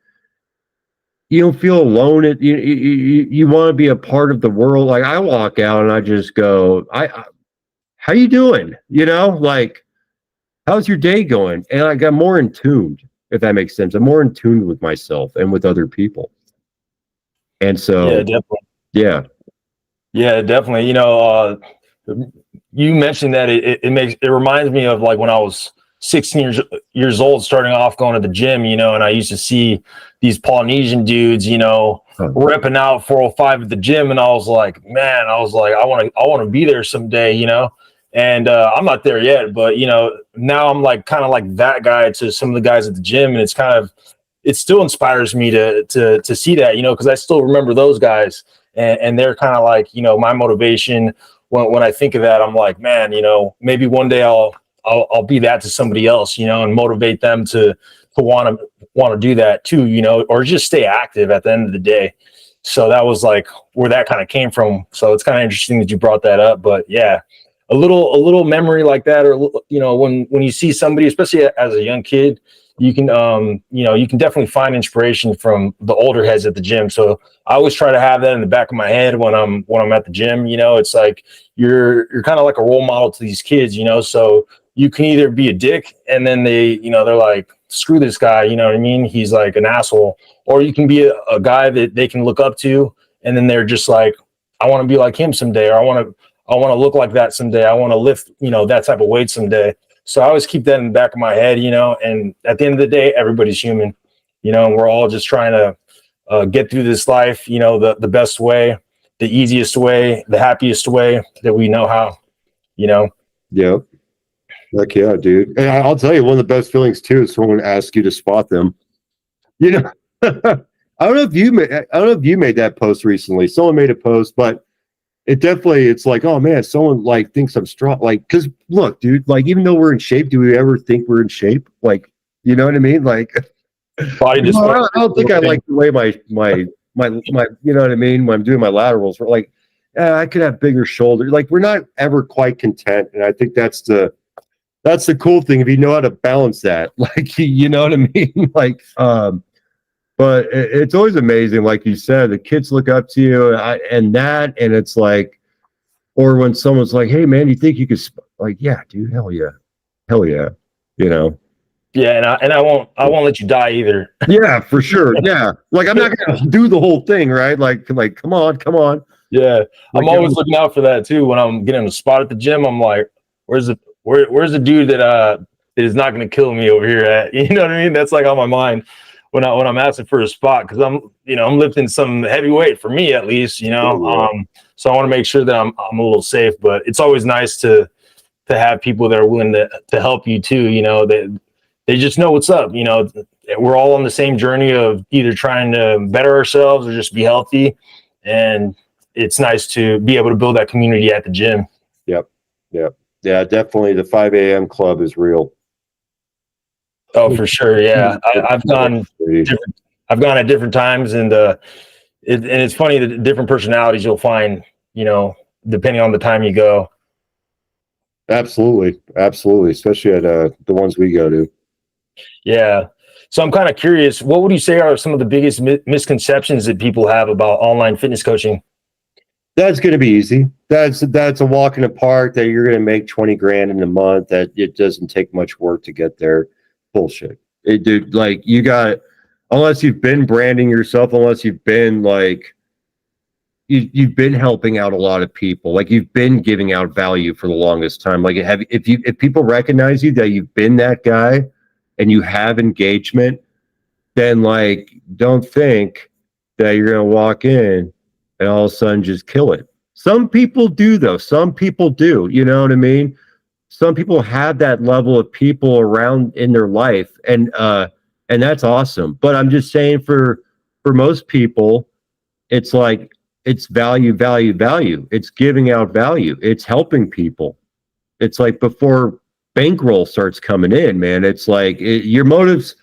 you don't feel alone. You want to be a part of the world. Like I walk out and I just go, how you doing? Like, how's your day going? And I got more in tuned, if that makes sense. I'm more in tune with myself and with other people. And so, Yeah, definitely. Yeah. Yeah, definitely. You mentioned that it reminds me of like when I was 16 years old, starting off going to the gym, and I used to see these Polynesian dudes, repping out 405 at the gym, and I was like, man, I want to be there someday, and I'm not there yet, but now I'm like kind of like that guy to some of the guys at the gym, and it still inspires me to see that, because I still remember those guys, and they're kind of like, my motivation when I think of that. I'm like, man, maybe one day I'll be that to somebody else, and motivate them to want to do that too, or just stay active at the end of the day. So that was like where that kind of came from. So it's kind of interesting that you brought that up, but yeah, a little memory like that, or when you see somebody, especially as a young kid, you can you can definitely find inspiration from the older heads at the gym. So I always try to have that in the back of my head when I'm at the gym. It's like you're kind of like a role model to these kids, so you can either be a dick and then they're like, screw this guy, you know what I mean? He's like an asshole. Or you can be a guy that they can look up to, and then they're just like, I want to be like him someday, or I want to look like that someday. I want to lift, that type of weight someday. So I always keep that in the back of my head, and at the end of the day, everybody's human, and we're all just trying to get through this life, the best way, the easiest way, the happiest way that we know how, Yep. Heck yeah, dude. And I'll tell you, one of the best feelings too is someone asks you to spot them. I don't know if you made that post recently. Someone made a post, but it's like, oh man, someone like thinks I'm strong. Like, cause look, dude, like even though we're in shape, do we ever think we're in shape? Like, you know what I mean? Like, I don't think I like the way my, you know what I mean? When I'm doing my laterals, like, I could have bigger shoulders. Like, we're not ever quite content. And I think that's the cool thing, if you know how to balance that. Like, you know what I mean? Like, but it's always amazing, like you said, the kids look up to you, and it's like, or when someone's like, hey man, you think you could like, yeah dude, hell yeah, yeah, and I won't let you die either. Yeah, for sure. Yeah, like I'm not gonna do the whole thing, right? Like come on. Yeah, I'm always looking out for that too. When I'm getting a spot at the gym, I'm like, where's the dude that is not going to kill me over here at? You know what I mean? That's like on my mind when I'm asking for a spot, because I'm lifting some heavy weight, for me at least. So I want to make sure that I'm a little safe. But it's always nice to have people that are willing to help you too. They just know what's up. We're all on the same journey of either trying to better ourselves or just be healthy, and it's nice to be able to build that community at the gym. Yep. Yeah, definitely. The 5 a.m. club is real. Oh, for sure. Yeah, I've gone at different times, and it's funny, the different personalities you'll find, depending on the time you go. Absolutely, especially at the ones we go to. Yeah. So I'm kind of curious, what would you say are some of the biggest misconceptions that people have about online fitness coaching? That's going to be easy. That's a walk in the park, that you're going to make 20 grand in a month, that it doesn't take much work to get there. Bullshit. Dude, like, you got, unless you've been branding yourself, unless you've been like, you've been helping out a lot of people, like you've been giving out value for the longest time. Like, if people recognize you, that you've been that guy and you have engagement, then like, don't think that you're going to walk in and all of a sudden just kill it. Some people do, though. Some people do. You know what I mean? Some people have that level of people around in their life, and that's awesome. But I'm just saying, for most people, it's like, it's value. It's giving out value. It's helping people. It's like, before bankroll starts coming in, man, it's like your motives.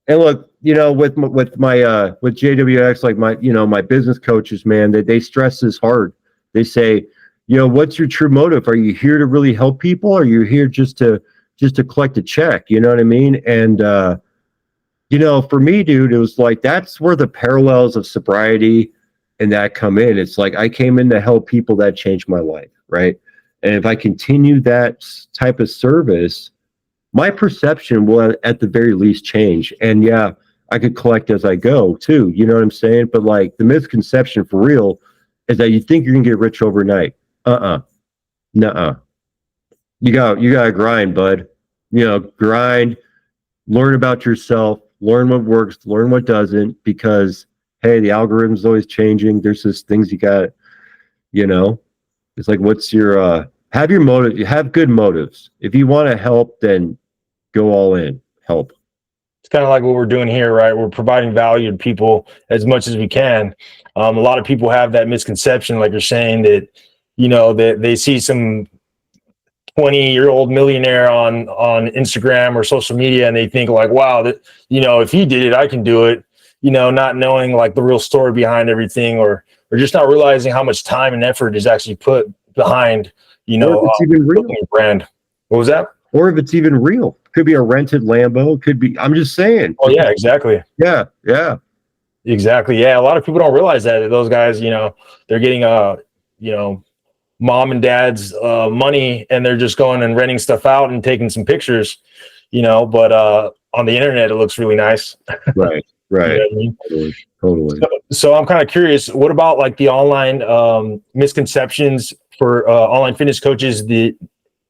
And look, with JWX, like my business coaches, man, they stress this hard. They say, what's your true motive? Are you here to really help people? Or are you here just to collect a check? You know what I mean? And, for me, dude, it was like, that's where the parallels of sobriety and that come in. It's like, I came in to help people. That changed my life. Right. And if I continue that type of service, my perception will at the very least change. And yeah, I could collect as I go too. You know what I'm saying? But like, the misconception for real is that you think you're gonna get rich overnight. Nuh-uh. You gotta grind, bud. grind, learn about yourself, learn what works, learn what doesn't, because hey, the algorithm's always changing. There's just things you got, it's like, what's your, have your motive, you have good motives. If you want to help, then go all in, help. It's kind of like what we're doing here, right? We're providing value to people as much as we can. A lot of people have that misconception, like you're saying, that, that they see some 20-year-old millionaire on Instagram or social media, and they think like, wow, that, if he did it, I can do it, not knowing like the real story behind everything, or just not realizing how much time and effort is actually put behind, or if it's even real. Brand. What was that? Or if it's even real. Could be a rented Lambo, could be, I'm just saying. Oh yeah, exactly. Yeah. Exactly. Yeah. A lot of people don't realize that those guys, they're getting mom and dad's money, and they're just going and renting stuff out and taking some pictures, but on the internet it looks really nice. Right. You know what I mean? Totally. So I'm kind of curious, what about like the online misconceptions for online fitness coaches, the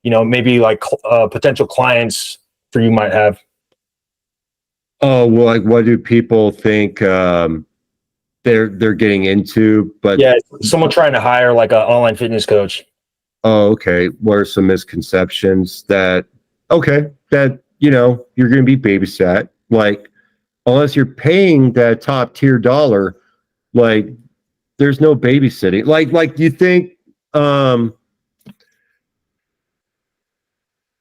maybe like potential clients for you might have? Oh, well, like, what do people think they're getting into? But yeah, someone trying to hire like an online fitness coach. Oh, okay. What are some misconceptions that you're going to be babysat? Like, unless you're paying that top tier dollar, like, there's no babysitting. Like, do you think,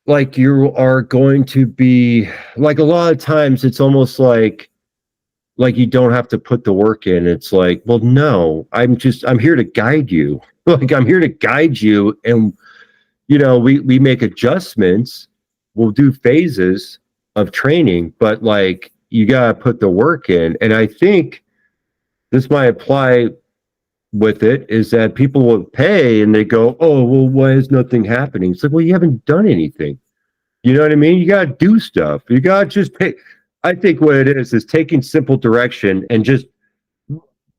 like, you are going to be, like, a lot of times it's almost like you don't have to put the work in. It's like, well, no, I'm here to guide you. Like, I'm here to guide you, and we make adjustments. We'll do phases of training, but like, you gotta put the work in. And I think this might apply with it, is that people will pay and they go, oh, well, why is nothing happening? It's like, well, you haven't done anything. You know what I mean? You gotta do stuff. You gotta just pay. I think what it is taking simple direction and just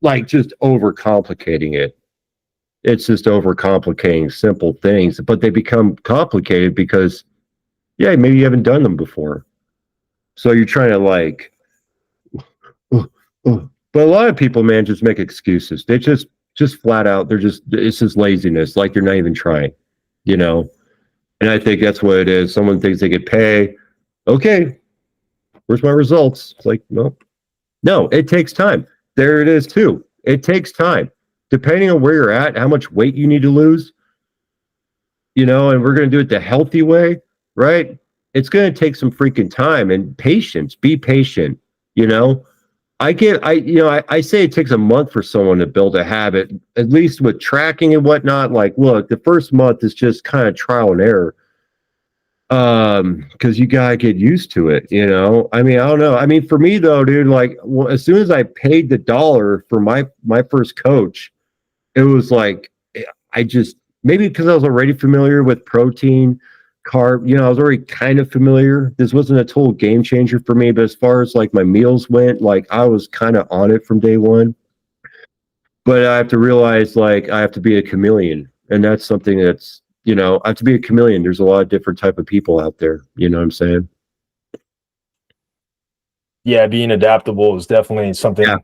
overcomplicating it. It's just overcomplicating simple things, but they become complicated because, yeah, maybe you haven't done them before. So you're trying to but a lot of people, man, just make excuses. They just flat out, it's just laziness. Like, they're not even trying, And I think that's what it is. Someone thinks they could pay. Okay, where's my results? It's like, no, it takes time. There it is too. It takes time. Depending on where you're at, how much weight you need to lose, and we're going to do it the healthy way, right? It's going to take some freaking time and patience. Be patient. I say it takes a month for someone to build a habit, at least with tracking and whatnot. Like, look, the first month is just kind of trial and error. Because you gotta get used to it, I mean, I don't know. I mean, for me though, dude, like, as soon as I paid the dollar for my first coach, it was like, I just, maybe because I was already familiar with protein, carb, I was already kind of familiar. This wasn't a total game changer for me, but as far as like my meals went, like, I was kind of on it from day one. But I have to realize, like, I have to be a chameleon, and that's something that's, I have to be a chameleon. There's a lot of different type of people out there. You know what I'm saying? Yeah, being adaptable is definitely something that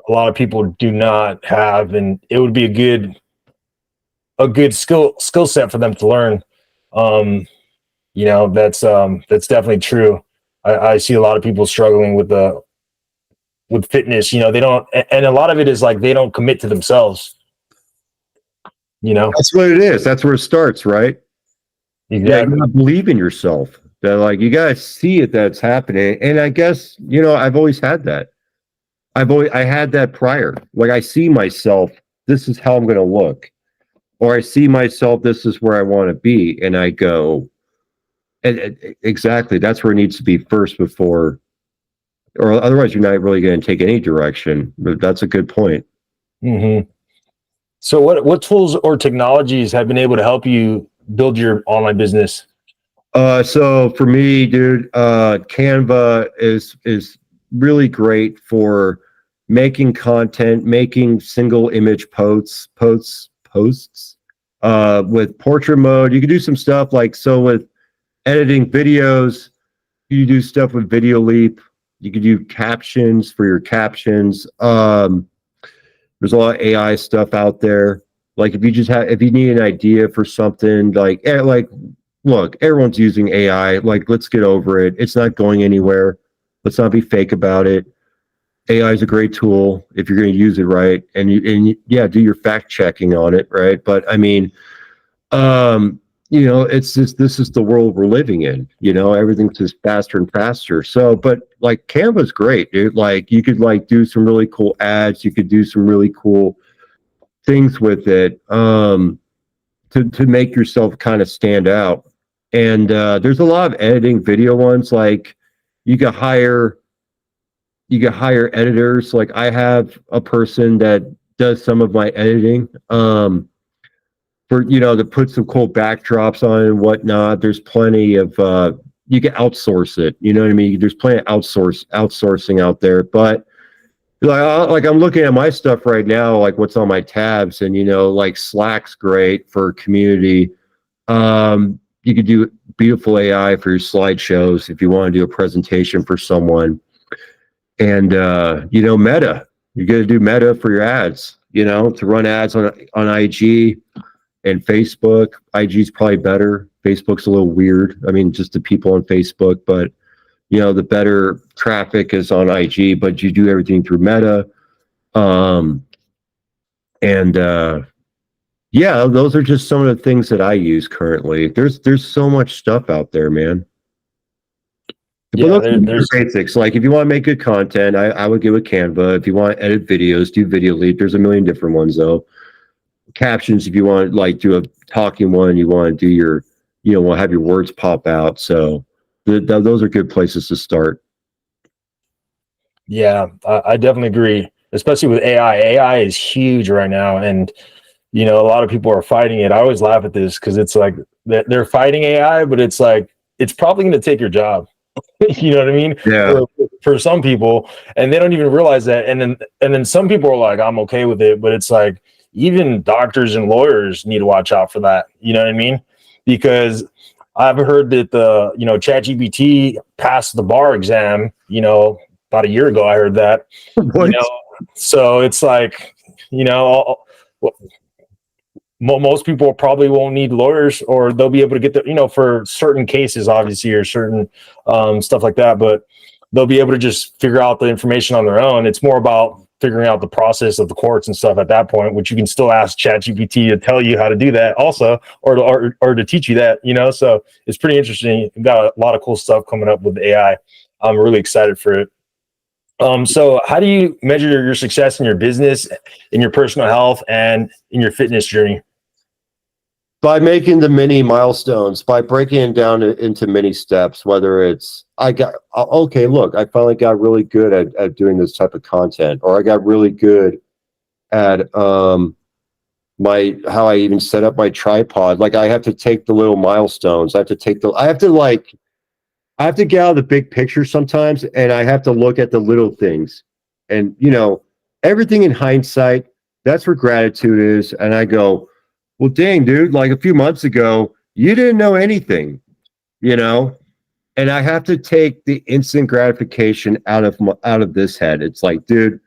a lot of people do not have, and it would be a good skill set for them to learn. That's definitely true. I see a lot of people struggling with fitness. They don't, and a lot of it is like they don't commit to themselves. That's what it is. That's where it starts, right? Exactly. Yeah, you gotta believe in yourself. That, like, you gotta see it, that's happening. And I guess, I've always had that. I had that prior. Like, I see myself, this is how I'm gonna look. Or I see myself, this is where I want to be. And I go, and exactly, that's where it needs to be first before, or otherwise you're not really going to take any direction. But that's a good point. Mm-hmm. So what tools or technologies have been able to help you build your online business? So for me, dude, Canva is really great for making content, making single image posts, with portrait mode. You can do some stuff like, so with editing videos. You do stuff with Video Leap. You could do captions for your captions. There's a lot of AI stuff out there. Like if you need an idea for something, like look, everyone's using AI. Like, let's get over it. It's not going anywhere. Let's not be fake about it. AI is a great tool if you're going to use it right, and yeah, do your fact checking on it, right? But I mean, it's just, this is the world we're living in. Everything's just faster and faster. So, but like Canva's great, dude. Like you could like do some really cool ads. You could do some really cool things with it to make yourself kind of stand out. And there's a lot of editing video ones. Like you could hire editors. Like I have a person that does some of my editing. For to put some cool backdrops on and whatnot. There's plenty of you can outsource it. You know what I mean? There's plenty of outsourcing out there. But like I'm looking at my stuff right now, like what's on my tabs, and like Slack's great for community. You could do beautiful AI for your slideshows if you want to do a presentation for someone. And Meta, you're going to do Meta for your ads. To run ads on IG. And Facebook. IG is probably better. Facebook's a little weird. I mean, just the people on Facebook, but the better traffic is on IG, but you do everything through Meta. Yeah, those are just some of the things that I use currently. There's so much stuff out there, man. Yeah, there's basics. Like if you want to make good content, I would go with Canva. If you want to edit videos, do Video Leap. There's a million different ones though. Captions, if you want to like do a talking one, you want to do your want to have your words pop out. So those are good places to start. Yeah, I definitely agree, especially with AI is huge right now, and a lot of people are fighting it. I always laugh at this because it's like they're fighting AI, but it's like it's probably going to take your job. You know what I mean? Yeah. For some people, and they don't even realize that, and then some people are like, I'm okay with it, but it's like even doctors and lawyers need to watch out for that. You know what I mean? Because I've heard that the ChatGPT passed the bar exam. About a year ago, I heard that. So it's like most people probably won't need lawyers, or they'll be able to get the for certain cases, obviously, or certain stuff like that. But they'll be able to just figure out the information on their own. It's more about figuring out the process of the courts and stuff at that point, which you can still ask ChatGPT to tell you how to do that also, or to teach you that, so it's pretty interesting. You've got a lot of cool stuff coming up with AI. I'm really excited for it. So how do you measure your success in your business, in your personal health, and in your fitness journey? By making the mini milestones, by breaking it down into many steps, whether it's I finally got really good at doing this type of content, or I got really good at how I even set up my tripod. Like I have to take the little milestones. I have to get out of the big picture sometimes, and I have to look at the little things. And everything in hindsight, that's where gratitude is. And I go, well, dang, dude, like a few months ago, you didn't know anything, and I have to take the instant gratification out of this head. It's like, dude,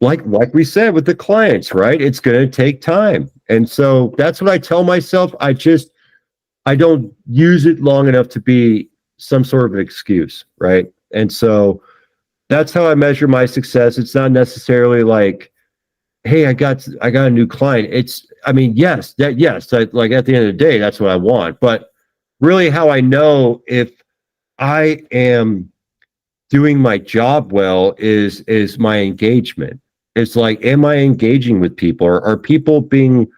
like we said with the clients, right? It's going to take time. And so that's what I tell myself. I don't use it long enough to be some sort of an excuse, right? And so that's how I measure my success. It's not necessarily like, hey, I got a new client. Yes, like at the end of the day, that's what I want. But really how I know if I am doing my job well is my engagement. It's like, am I engaging with people? Are people being,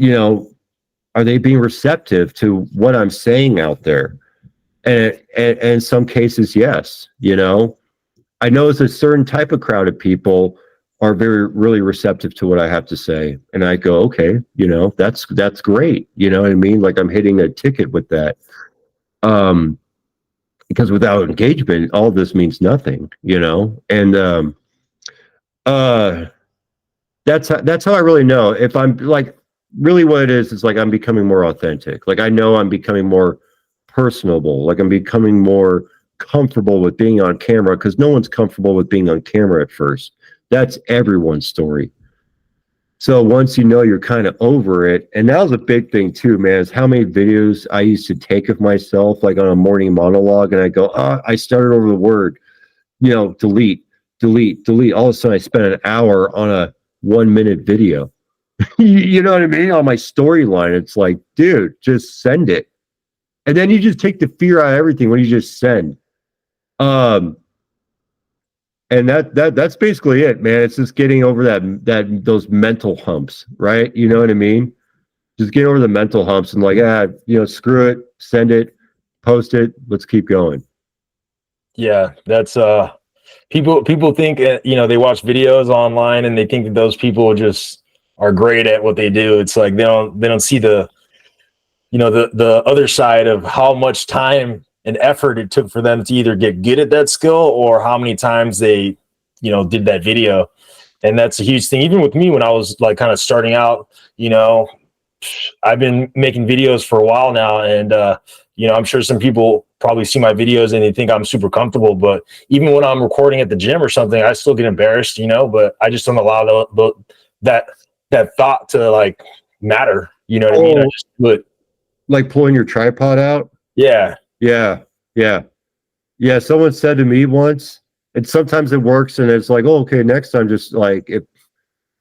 are they being receptive to what I'm saying out there? And in some cases, yes. I know it's a certain type of crowd of people are really receptive to what I have to say. And I go, okay, that's great. You know what I mean? Like I'm hitting a ticket with that. Because without engagement, all this means nothing, and that's how I really know if I'm like, really what it is like I'm becoming more authentic. Like I know I'm becoming more personable. Like I'm becoming more comfortable with being on camera, because no one's comfortable with being on camera at first. That's everyone's story. So once you know you're kind of over it, and that was a big thing too, man, is how many videos I used to take of myself, like on a morning monologue, and I go, I started over the word, delete, delete, delete. All of a sudden I spent an hour on a 1 minute video. You know what I mean? On my storyline. It's like, dude, just send it. And then you just take the fear out of everything when you just send. And that's basically it, man. It's just getting over those mental humps, right? You know what I mean? Just get over the mental humps and like, screw it, send it, post it, let's keep going. Yeah, that's people think they watch videos online and they think that those people just are great at what they do. It's like they don't see the the other side of how much time and effort it took for them to either get good at that skill or how many times they did that video. And that's a huge thing. Even with me, when I was like kind of starting out, I've been making videos for a while now, and I'm sure some people probably see my videos and they think I'm super comfortable. But even when I'm recording at the gym or something, I still get embarrassed, but I just don't allow that thought to like matter. You know what I mean? I just do it. Like pulling your tripod out? Yeah. Yeah. Someone said to me once, and sometimes it works, and it's like, oh, okay, next time, just like,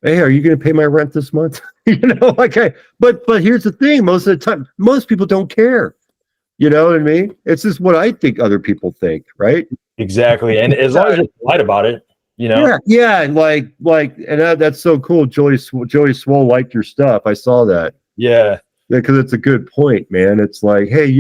hey, are you going to pay my rent this month? But here's the thing: most of the time, most people don't care. You know what I mean? It's just what I think other people think, right? Exactly, and as long as you're polite about it, Yeah, and that's so cool. Joey Swole liked your stuff. I saw that. Yeah, because it's a good point, man. It's like, hey,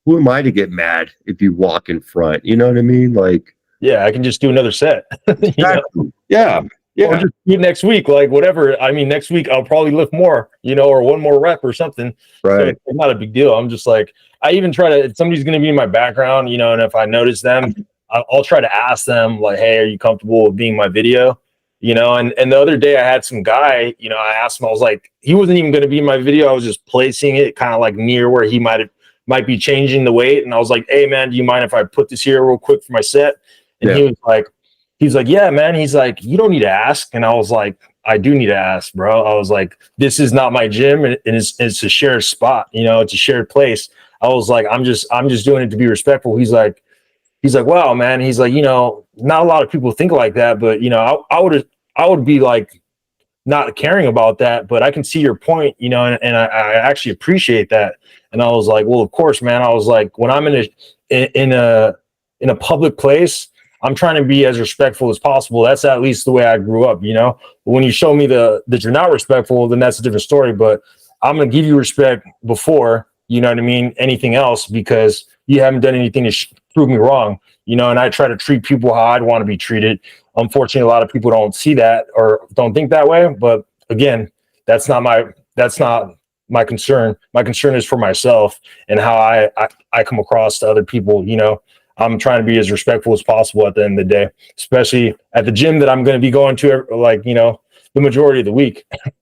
who am I to get mad if you walk in front? You know what I mean? Like, yeah, I can just do another set. Exactly. Yeah. Or just do it next week, like whatever. I mean, next week I'll probably lift more, or one more rep or something. Right. So it's not a big deal. I'm just like, I even try to, if somebody's going to be in my background, and if I notice them, I'll try to ask them like, hey, are you comfortable with being my video? And the other day I had some guy, I asked him, I was like, he wasn't even going to be in my video. I was just placing it kind of like near where he might be changing the weight. And I was like, hey man, do you mind if I put this here real quick for my set? And he's like, yeah, man. He's like, you don't need to ask. And I was like, I do need to ask, bro. I was like, this is not my gym, and it's a shared spot. It's a shared place. I was like, I'm just doing it to be respectful. He's like, wow, man. He's like, not a lot of people think like that, but I would be like not caring about that, but I can see your point, and I actually appreciate that. And I was like, well, of course, man. I was like, when I'm in a public place, I'm trying to be as respectful as possible. That's at least the way I grew up, But when you show me that you're not respectful, then that's a different story. But I'm going to give you respect before, you know what I mean, anything else, because you haven't done anything to prove me wrong, and I try to treat people how I'd want to be treated. Unfortunately, a lot of people don't see that or don't think that way. But again, that's not my concern. My concern is for myself and how I come across to other people, I'm trying to be as respectful as possible at the end of the day, especially at the gym that I'm going to be going to, like, the majority of the week. Right.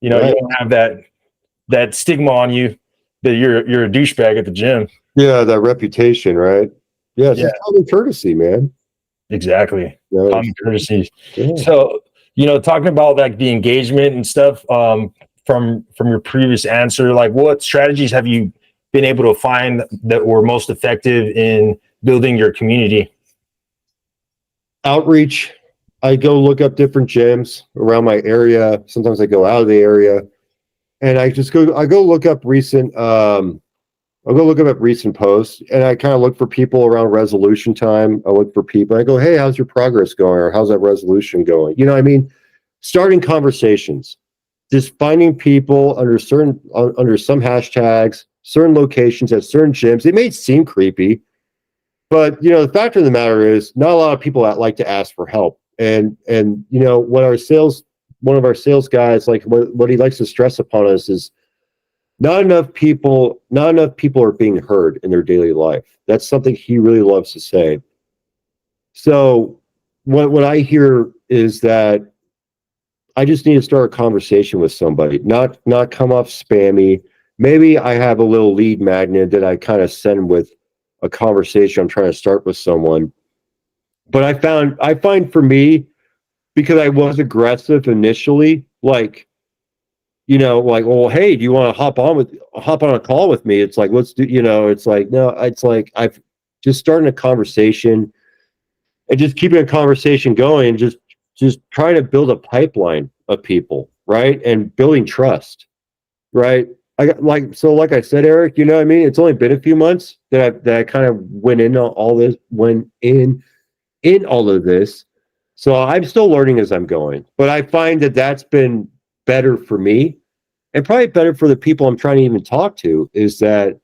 You don't have that stigma on you that you're a douchebag at the gym. Yeah, that reputation, right? Yeah, it's just common courtesy, man. Exactly. Common courtesy. Yeah. So, talking about like the engagement and stuff, from your previous answer, like what strategies have you been able to find that were most effective in building your community? Outreach. I go look up different gyms around my area. Sometimes I go out of the area, and I go look up recent posts, and I kind of look for people around resolution time. I look for people. I go, hey, how's your progress going? Or how's that resolution going? You know what I mean? Starting conversations, just finding people under some hashtags, certain locations at certain gyms. It may seem creepy, but the fact of the matter is, not a lot of people that like to ask for help. And what one of our sales guys, like what he likes to stress upon us is, not enough people are being heard in their daily life. That's something he really loves to say. So what I hear is that I just need to start a conversation with somebody, not come off spammy. Maybe I have a little lead magnet that I kind of send with a conversation I'm trying to start with someone. But I find for me, because I was aggressive initially, like, like, well, hey, do you want to hop on a call with me? It's like, let's do, it's like, no, it's like I've just starting a conversation and just keeping a conversation going and just trying to build a pipeline of people, right? And building trust, right? I got like I said, Eric, you know what I mean? It's only been a few months that I kind of went in all of this. So I'm still learning as I'm going, but I find that that's been better for me and probably better for the people I'm trying to even talk to, is that,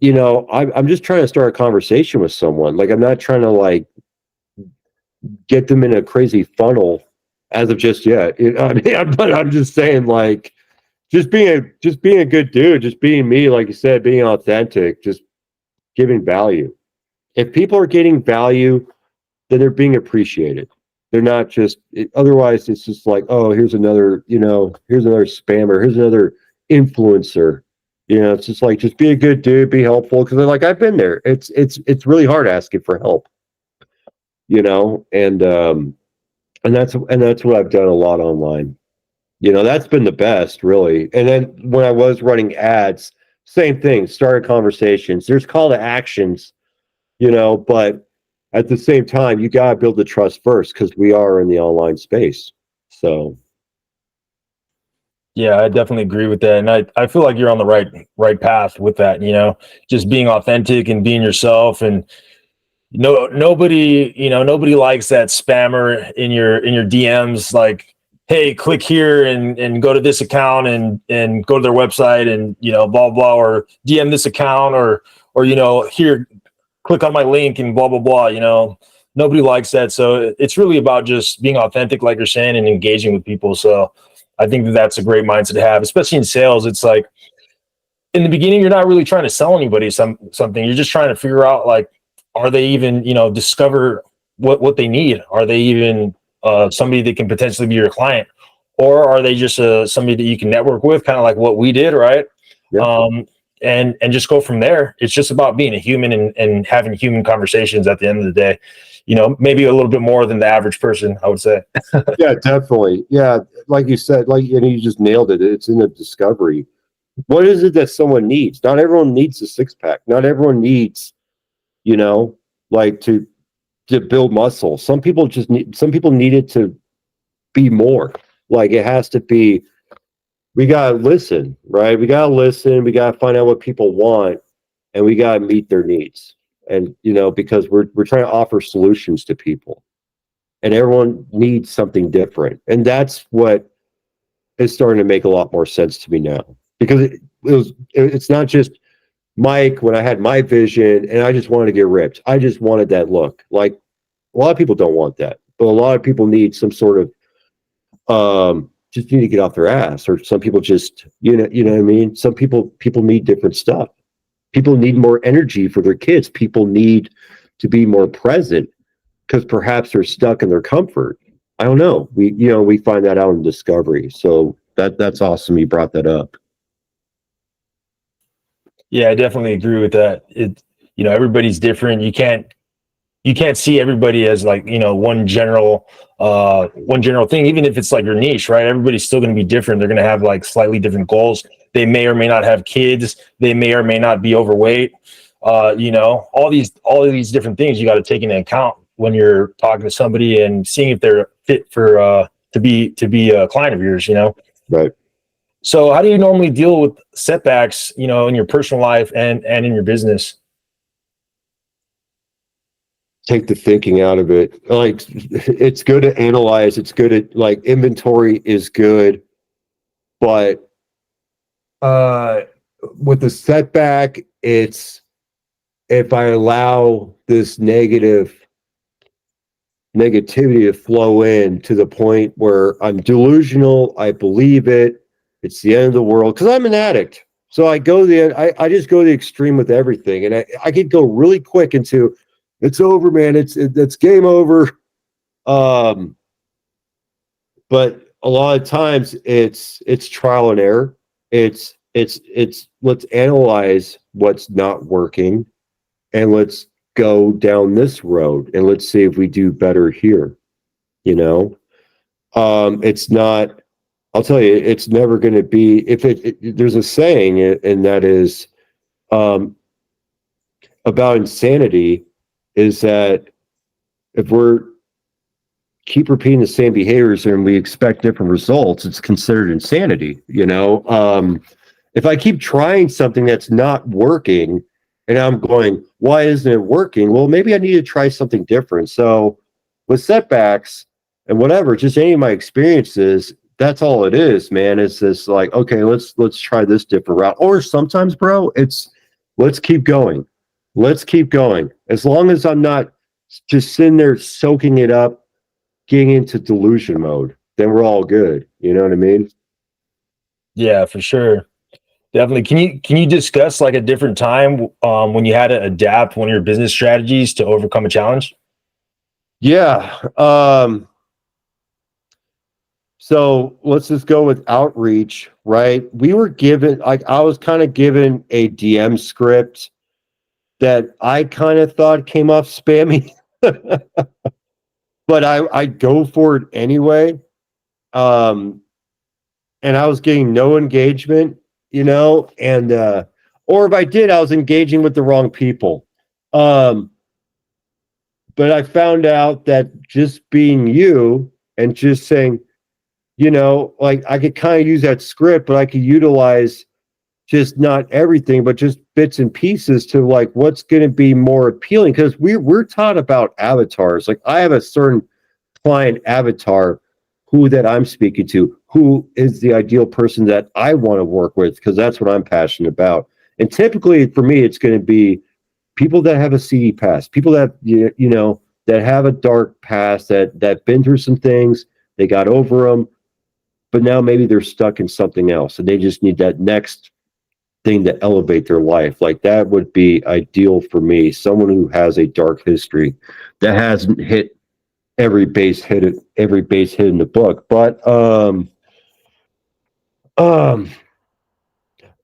I'm just trying to start a conversation with someone. Like, I'm not trying to like get them in a crazy funnel as of just yet. I mean, but I'm just saying, like, just being a good dude, just being me, like you said, being authentic, just giving value. If people are getting value, then they're being appreciated. They're not just otherwise it's just like, oh, here's another spammer, here's another influencer. It's just like, just be a good dude, be helpful, because they're like, I've been there. It's really hard asking for help, and that's what I've done a lot online. That's been the best, really. And then when I was running ads, same thing, started conversations. There's call to actions, but at the same time, you got to build the trust first, because we are in the online space. So, Yeah, I definitely agree with that. And I feel like you're on the right path with that, just being authentic and being yourself. And nobody likes that spammer in your DMs, like, hey, click here and go to this account and go to their website and blah blah, or DM this account, or here, click on my link and blah blah blah. Nobody likes that. So it's really about just being authentic, like you're saying, and engaging with people. So I think that's a great mindset to have, especially in sales. It's like, in the beginning, you're not really trying to sell anybody something. You're just trying to figure out, like, are they even, discover what they need? Are they even somebody that can potentially be your client, or are they just somebody that you can network with, kind of like what we did, right? yeah. And just go from there. It's just about being a human and having human conversations at the end of the day. Maybe a little bit more than the average person, I would say. Yeah, definitely. Yeah, like you said, you just nailed it. It's in the discovery. What is it that someone needs? Not everyone needs a six pack. Not everyone needs, like to build muscle. Some people need it to be more. Like, it has to be, we gotta listen, right? We gotta listen, we gotta find out what people want, and we gotta meet their needs. And because we're trying to offer solutions to people. And everyone needs something different. And that's what is starting to make a lot more sense to me now. Because it's not just Mike, when I had my vision and I just wanted to get ripped. I just wanted that look. Like, a lot of people don't want that, but a lot of people need some sort of just need to get off their ass, or some people just, what I mean? Some people need different stuff. People need more energy for their kids. People need to be more present, because perhaps they're stuck in their comfort. I don't know. We find that out in discovery. So that's awesome you brought that up. Yeah, I definitely agree with that. Everybody's different. You can't see everybody as, like, one general thing, even if it's like your niche, right? Everybody's still going to be different. They're going to have, like, slightly different goals. They may or may not have kids. They may or may not be overweight. All these different things you got to take into account when you're talking to somebody and seeing if they're fit for to be a client of yours. Right. So how do you normally deal with setbacks, in your personal life and in your business? Take the thinking out of it. Like, it's good to analyze. It's good at, like, inventory is good, but with the setback, it's, if I allow this negativity to flow in to the point where I'm delusional, I believe it, it's the end of the world, because I'm an addict. So I I just go the extreme with everything, and I could go really quick into, it's over, man. It's game over. But a lot of times it's trial and error. It's let's analyze what's not working and let's go down this road and let's see if we do better here. You know, it's not, I'll tell you, it's never going to be, if there's a saying, and that is about insanity, is that if we're keep repeating the same behaviors and we expect different results, it's considered insanity. You know, if I keep trying something that's not working and I'm going, why isn't it working? Well, maybe I need to try something different. So with setbacks and whatever, just any of my experiences, that's all it is, man. It's this like, okay, let's try this different route. Or sometimes, bro, it's let's keep going. Let's keep going. As long as I'm not just sitting there soaking it up, getting into delusion mode, then we're all good. You know what I mean? Yeah, for sure. Definitely. Can you discuss like a different time when you had to adapt one of your business strategies to overcome a challenge? Yeah. So let's just go with outreach, right? We were given, like, I was kind of given a DM script that I kind of thought came off spammy, but I go for it anyway. Um, and I was getting no engagement, you know, and or if I did, I was engaging with the wrong people. Um, but I found out that just being you and just saying, you know, like I could kind of use that script, but I could utilize just not everything, but just bits and pieces to like what's going to be more appealing. Because we're taught about avatars. Like I have a certain client avatar who that I'm speaking to, who is the ideal person that I want to work with, because that's what I'm passionate about. And typically for me, it's going to be people that have a CD past, people that you know that have a dark past, that been through some things, they got over them, but now maybe they're stuck in something else and they just need that next thing to elevate their life. Like that would be ideal for me. Someone who has a dark history that hasn't hit every base hit in the book. But um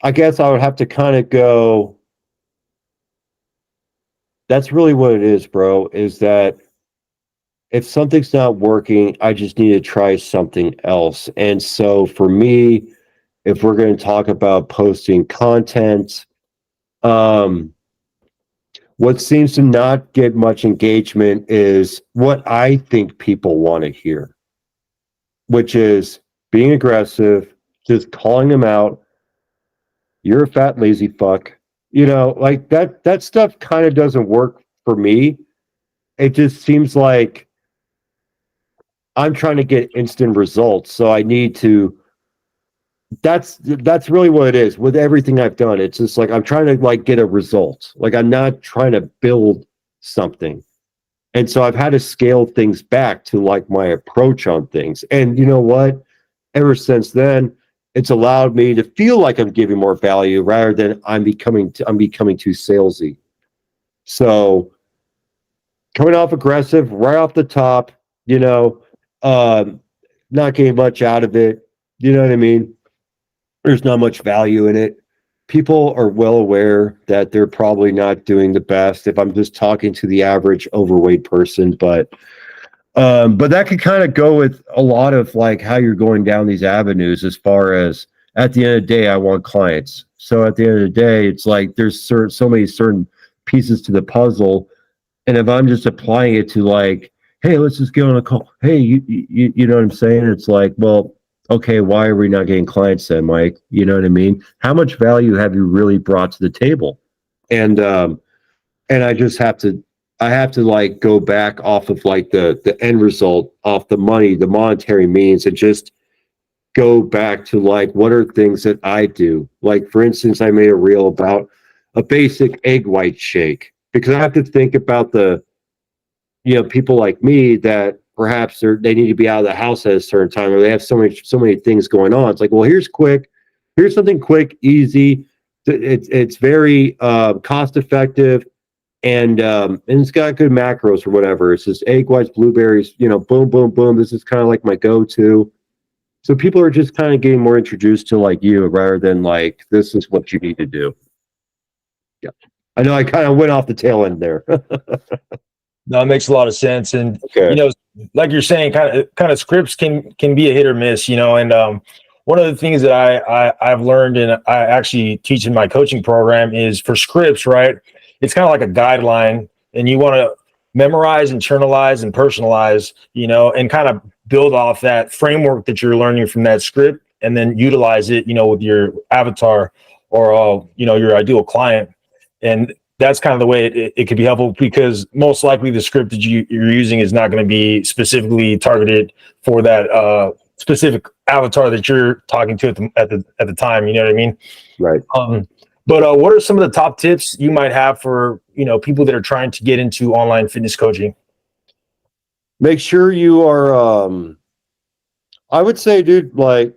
I guess I would have to kind of go, that's really what it is, bro, is that if something's not working, I just need to try something else. And so for me, if we're going to talk about posting content, what seems to not get much engagement is what I think people want to hear, which is being aggressive, just calling them out. You're a fat, lazy fuck. You know, like that stuff kind of doesn't work for me. It just seems like I'm trying to get instant results. So I need to, that's really what it is with everything I've done. It's just like I'm trying to like get a result. Like I'm not trying to build something. And so I've had to scale things back to like my approach on things. And you know what? Ever since then, it's allowed me to feel like I'm giving more value rather than I'm becoming too salesy. So coming off aggressive right off the top, you know, um, not getting much out of it. You know what I mean? There's not much value in it. People are well aware that they're probably not doing the best if I'm just talking to the average overweight person, but that could kind of go with a lot of like how you're going down these avenues as far as at the end of the day, I want clients. So at the end of the day, it's like there's so many certain pieces to the puzzle. And if I'm just applying it to like, hey, let's just get on a call. Hey, you know what I'm saying? It's like, well, okay, why are we not getting clients then, Mike? You know what I mean? How much value have you really brought to the table? And I just have to, I have to like go back off of like the end result, off the money, the monetary means, and just go back to like what are things that I do. Like for instance, I made a reel about a basic egg white shake because I have to think about the, you know, people like me that perhaps they need to be out of the house at a certain time or they have so many things going on. It's like, well, here's something quick, easy. It's very cost effective, and it's got good macros or whatever. It's just egg whites, blueberries, you know, boom, boom, boom. This is kind of like my go-to. So people are just kind of getting more introduced to like you rather than like, this is what you need to do. Yeah. I know I kind of went off the tail end there. No, it makes a lot of sense. And Okay. like you're saying, kind of scripts can be a hit or miss, and one of the things that I've learned and I actually teach in my coaching program is for scripts, right? It's kind of like a guideline, and you want to memorize, internalize, and personalize, and kind of build off that framework that you're learning from that script, and then utilize it, with your avatar or your ideal client. And that's kind of the way it could be helpful, because most likely the script that you're using is not going to be specifically targeted for that specific avatar that you're talking to at the time. You know what I mean? Right. But what are some of the top tips you might have for people that are trying to get into online fitness coaching? Make sure you are, I would say, dude, like,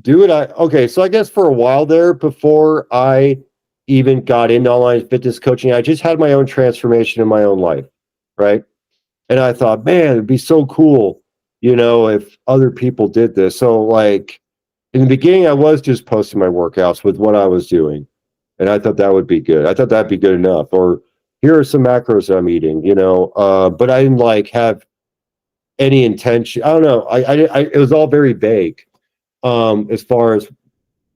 do it. Okay. So I guess for a while there, before I even got into online fitness coaching, I just had my own transformation in my own life. Right. And I thought, man, it'd be so cool, if other people did this. So like in the beginning, I was just posting my workouts with what I was doing. And I thought that would be good. I thought that'd be good enough. Or here are some macros I'm eating, but I didn't like have any intention. I don't know. I it was all very vague. As far as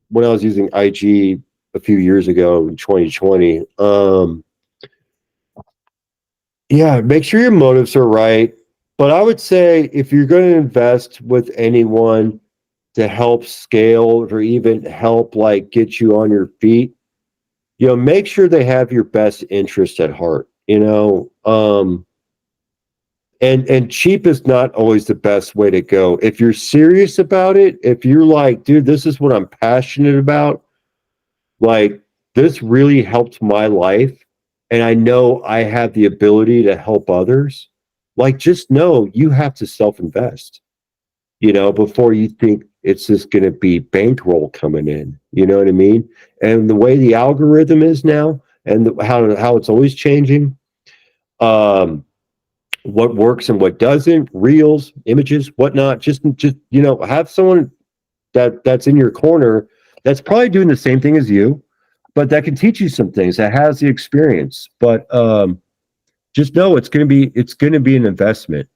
when I was using IG a few years ago in 2020. Yeah, make sure your motives are right. But I would say if you're going to invest with anyone to help scale or even help like get you on your feet, make sure they have your best interest at heart, and cheap is not always the best way to go. If you're serious about it, if you're like, dude, this is what I'm passionate about, like this really helped my life, and I know I have the ability to help others, like just know you have to self-invest, before you think it's just going to be bankroll coming in. You know what I mean? And the way the algorithm is now, and how it's always changing, what works and what doesn't, reels, images, whatnot. Just have someone that's in your corner that's probably doing the same thing as you, but that can teach you some things, that has the experience. But just know it's going to be an investment.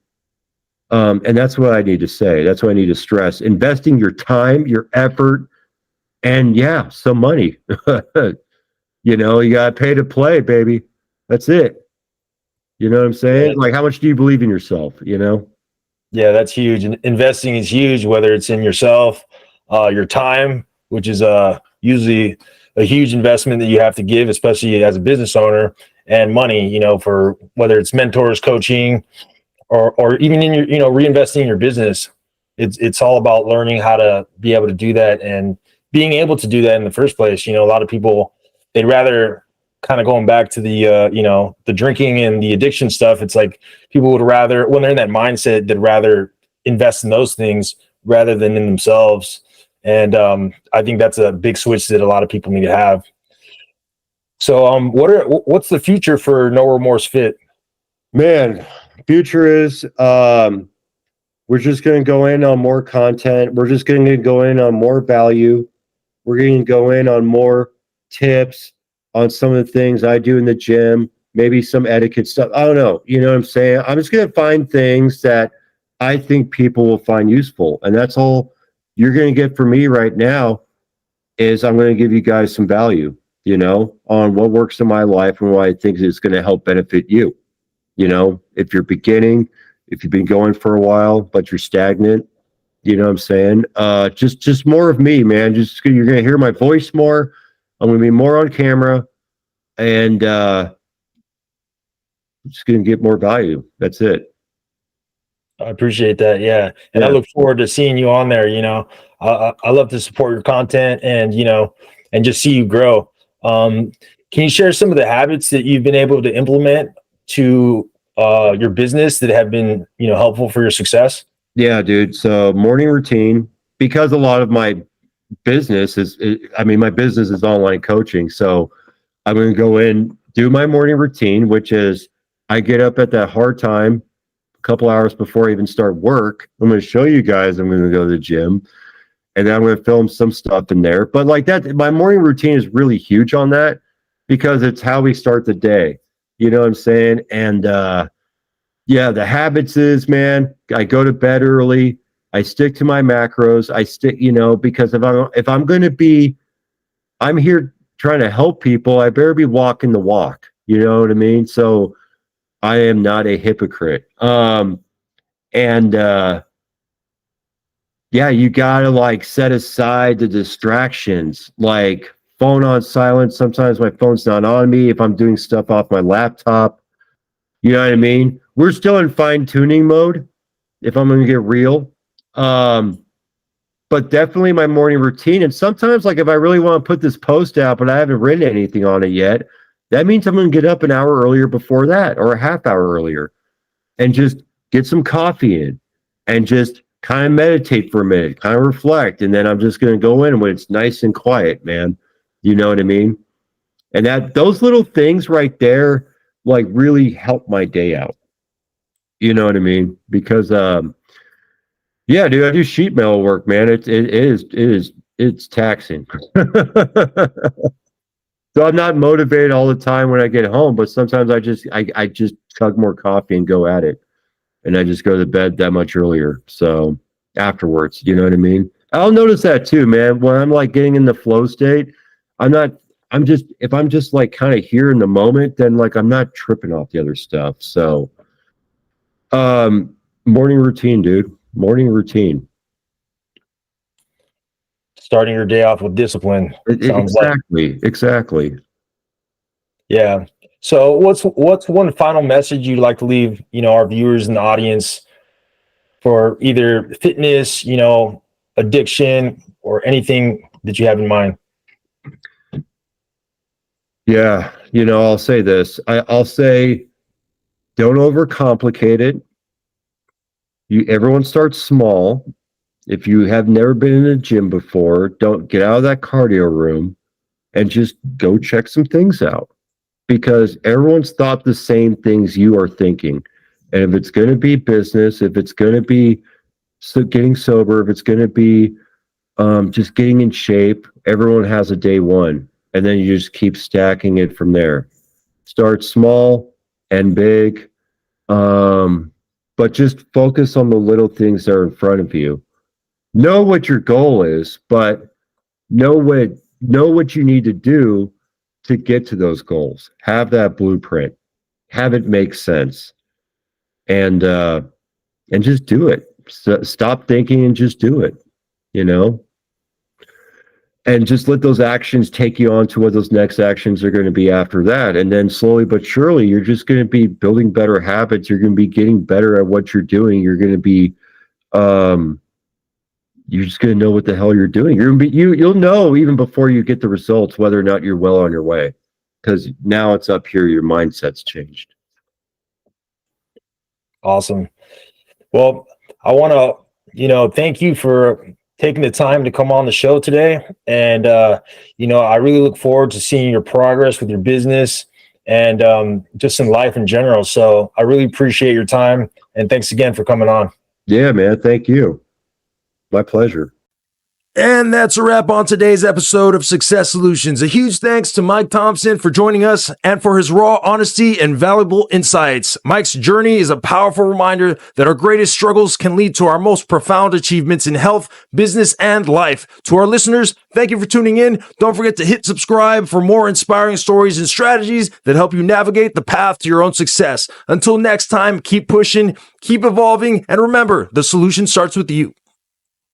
And that's what I need to say. That's what I need to stress. Investing your time, your effort, and yeah, some money. You got to pay to play, baby. That's it. You know what I'm saying? Yeah. Like, how much do you believe in yourself? Yeah, that's huge. And investing is huge, whether it's in yourself, your time, which is usually a huge investment that you have to give, especially as a business owner, and money, for whether it's mentors, coaching, or even in your, reinvesting in your business. It's all about learning how to be able to do that and being able to do that in the first place. A lot of people, they'd rather kind of going back to the the drinking and the addiction stuff. It's like people would rather, when they're in that mindset, they'd rather invest in those things rather than in themselves. And I think that's a big switch that a lot of people need to have. So what's the future for No Remorse Fit? Man, future is we're just going to go in on more content. We're just going to go in on more value. We're going to go in on more tips on some of the things I do in the gym, maybe some etiquette stuff. I don't know. You know what I'm saying? I'm just going to find things that I think people will find useful. And that's all you're going to get from me right now is I'm going to give you guys some value, on what works in my life and why I think it's going to help benefit you. If you're beginning, if you've been going for a while, but you're stagnant, you know what I'm saying? Just more of me, man. You're going to hear my voice more. I'm going to be more on camera, and just going to get more value. That's it. I appreciate that. Yeah. And I Yeah. look forward to seeing you on there. I love to support your content and, and just see you grow. Can you share some of the habits that you've been able to implement to your business that have been, helpful for your success? Yeah, dude. So morning routine, because a lot of my business my business is online coaching. So I'm going to go in, do my morning routine, which is I get up at that hard time, couple hours before I even start work. I'm going to show you guys I'm going to go to the gym, and then I'm going to film some stuff in there. But like that, my morning routine is really huge on that because it's how we start the day. You know what I'm saying? And yeah, the habits is, man, I go to bed early. I stick to my macros. I stick, because if I'm going to be, I'm here trying to help people, I better be walking the walk. You know what I mean? So I am not a hypocrite. Yeah, you gotta like set aside the distractions, like phone on silent. Sometimes my phone's not on me if I'm doing stuff off my laptop. You know what I mean? We're still in fine tuning mode, if I'm gonna get real. But definitely my morning routine. And sometimes, like if I really want to put this post out, but I haven't written anything on it yet, that means I'm going to get up an hour earlier before that, or a half hour earlier, and just get some coffee in and just kind of meditate for a minute, kind of reflect. And then I'm just going to go in when it's nice and quiet, man. You know what I mean? And those little things right there, like really help my day out. You know what I mean? Because, yeah, dude, I do sheet metal work, man. It's taxing. So I'm not motivated all the time when I get home, but sometimes I just chug more coffee and go at it. And I just go to bed that much earlier. So afterwards, you know what I mean? I'll notice that too, man. When I'm like getting in the flow state, if I'm just like kind of here in the moment, then like I'm not tripping off the other stuff. So morning routine, dude. Morning routine. Starting your day off with discipline. Exactly. Yeah. So what's one final message you'd like to leave, our viewers and the audience for either fitness, addiction, or anything that you have in mind? Yeah. I'll say this. I'll say don't overcomplicate it. Everyone starts small. If you have never been in a gym before, don't get out of that cardio room and just go check some things out, because everyone's thought the same things you are thinking. And if it's going to be business, if it's going to be getting sober, if it's going to be just getting in shape, everyone has a day one. And then you just keep stacking it from there. Start small and big, but just focus on the little things that are in front of you. Know what your goal is, but know what you need to do to get to those goals. Have that blueprint. Have it make sense. And just do it. Stop thinking and just do it, and just let those actions take you on to what those next actions are going to be after that. And then slowly but surely, you're just going to be building better habits. You're going to be getting better at what you're doing. You're going to be, you're just going to know what the hell you're doing. You'll know even before you get the results, whether or not you're well on your way, because now it's up here. Your mindset's changed. Awesome. Well, I want to, thank you for taking the time to come on the show today. And, I really look forward to seeing your progress with your business and just in life in general. So I really appreciate your time. And thanks again for coming on. Yeah, man. Thank you. My pleasure. And that's a wrap on today's episode of Success Solutionz. A huge thanks to Mike Thompson for joining us and for his raw honesty and valuable insights. Mike's journey is a powerful reminder that our greatest struggles can lead to our most profound achievements in health, business, and life. To our listeners, thank you for tuning in. Don't forget to hit subscribe for more inspiring stories and strategies that help you navigate the path to your own success. Until next time, keep pushing, keep evolving, and remember, the solution starts with you.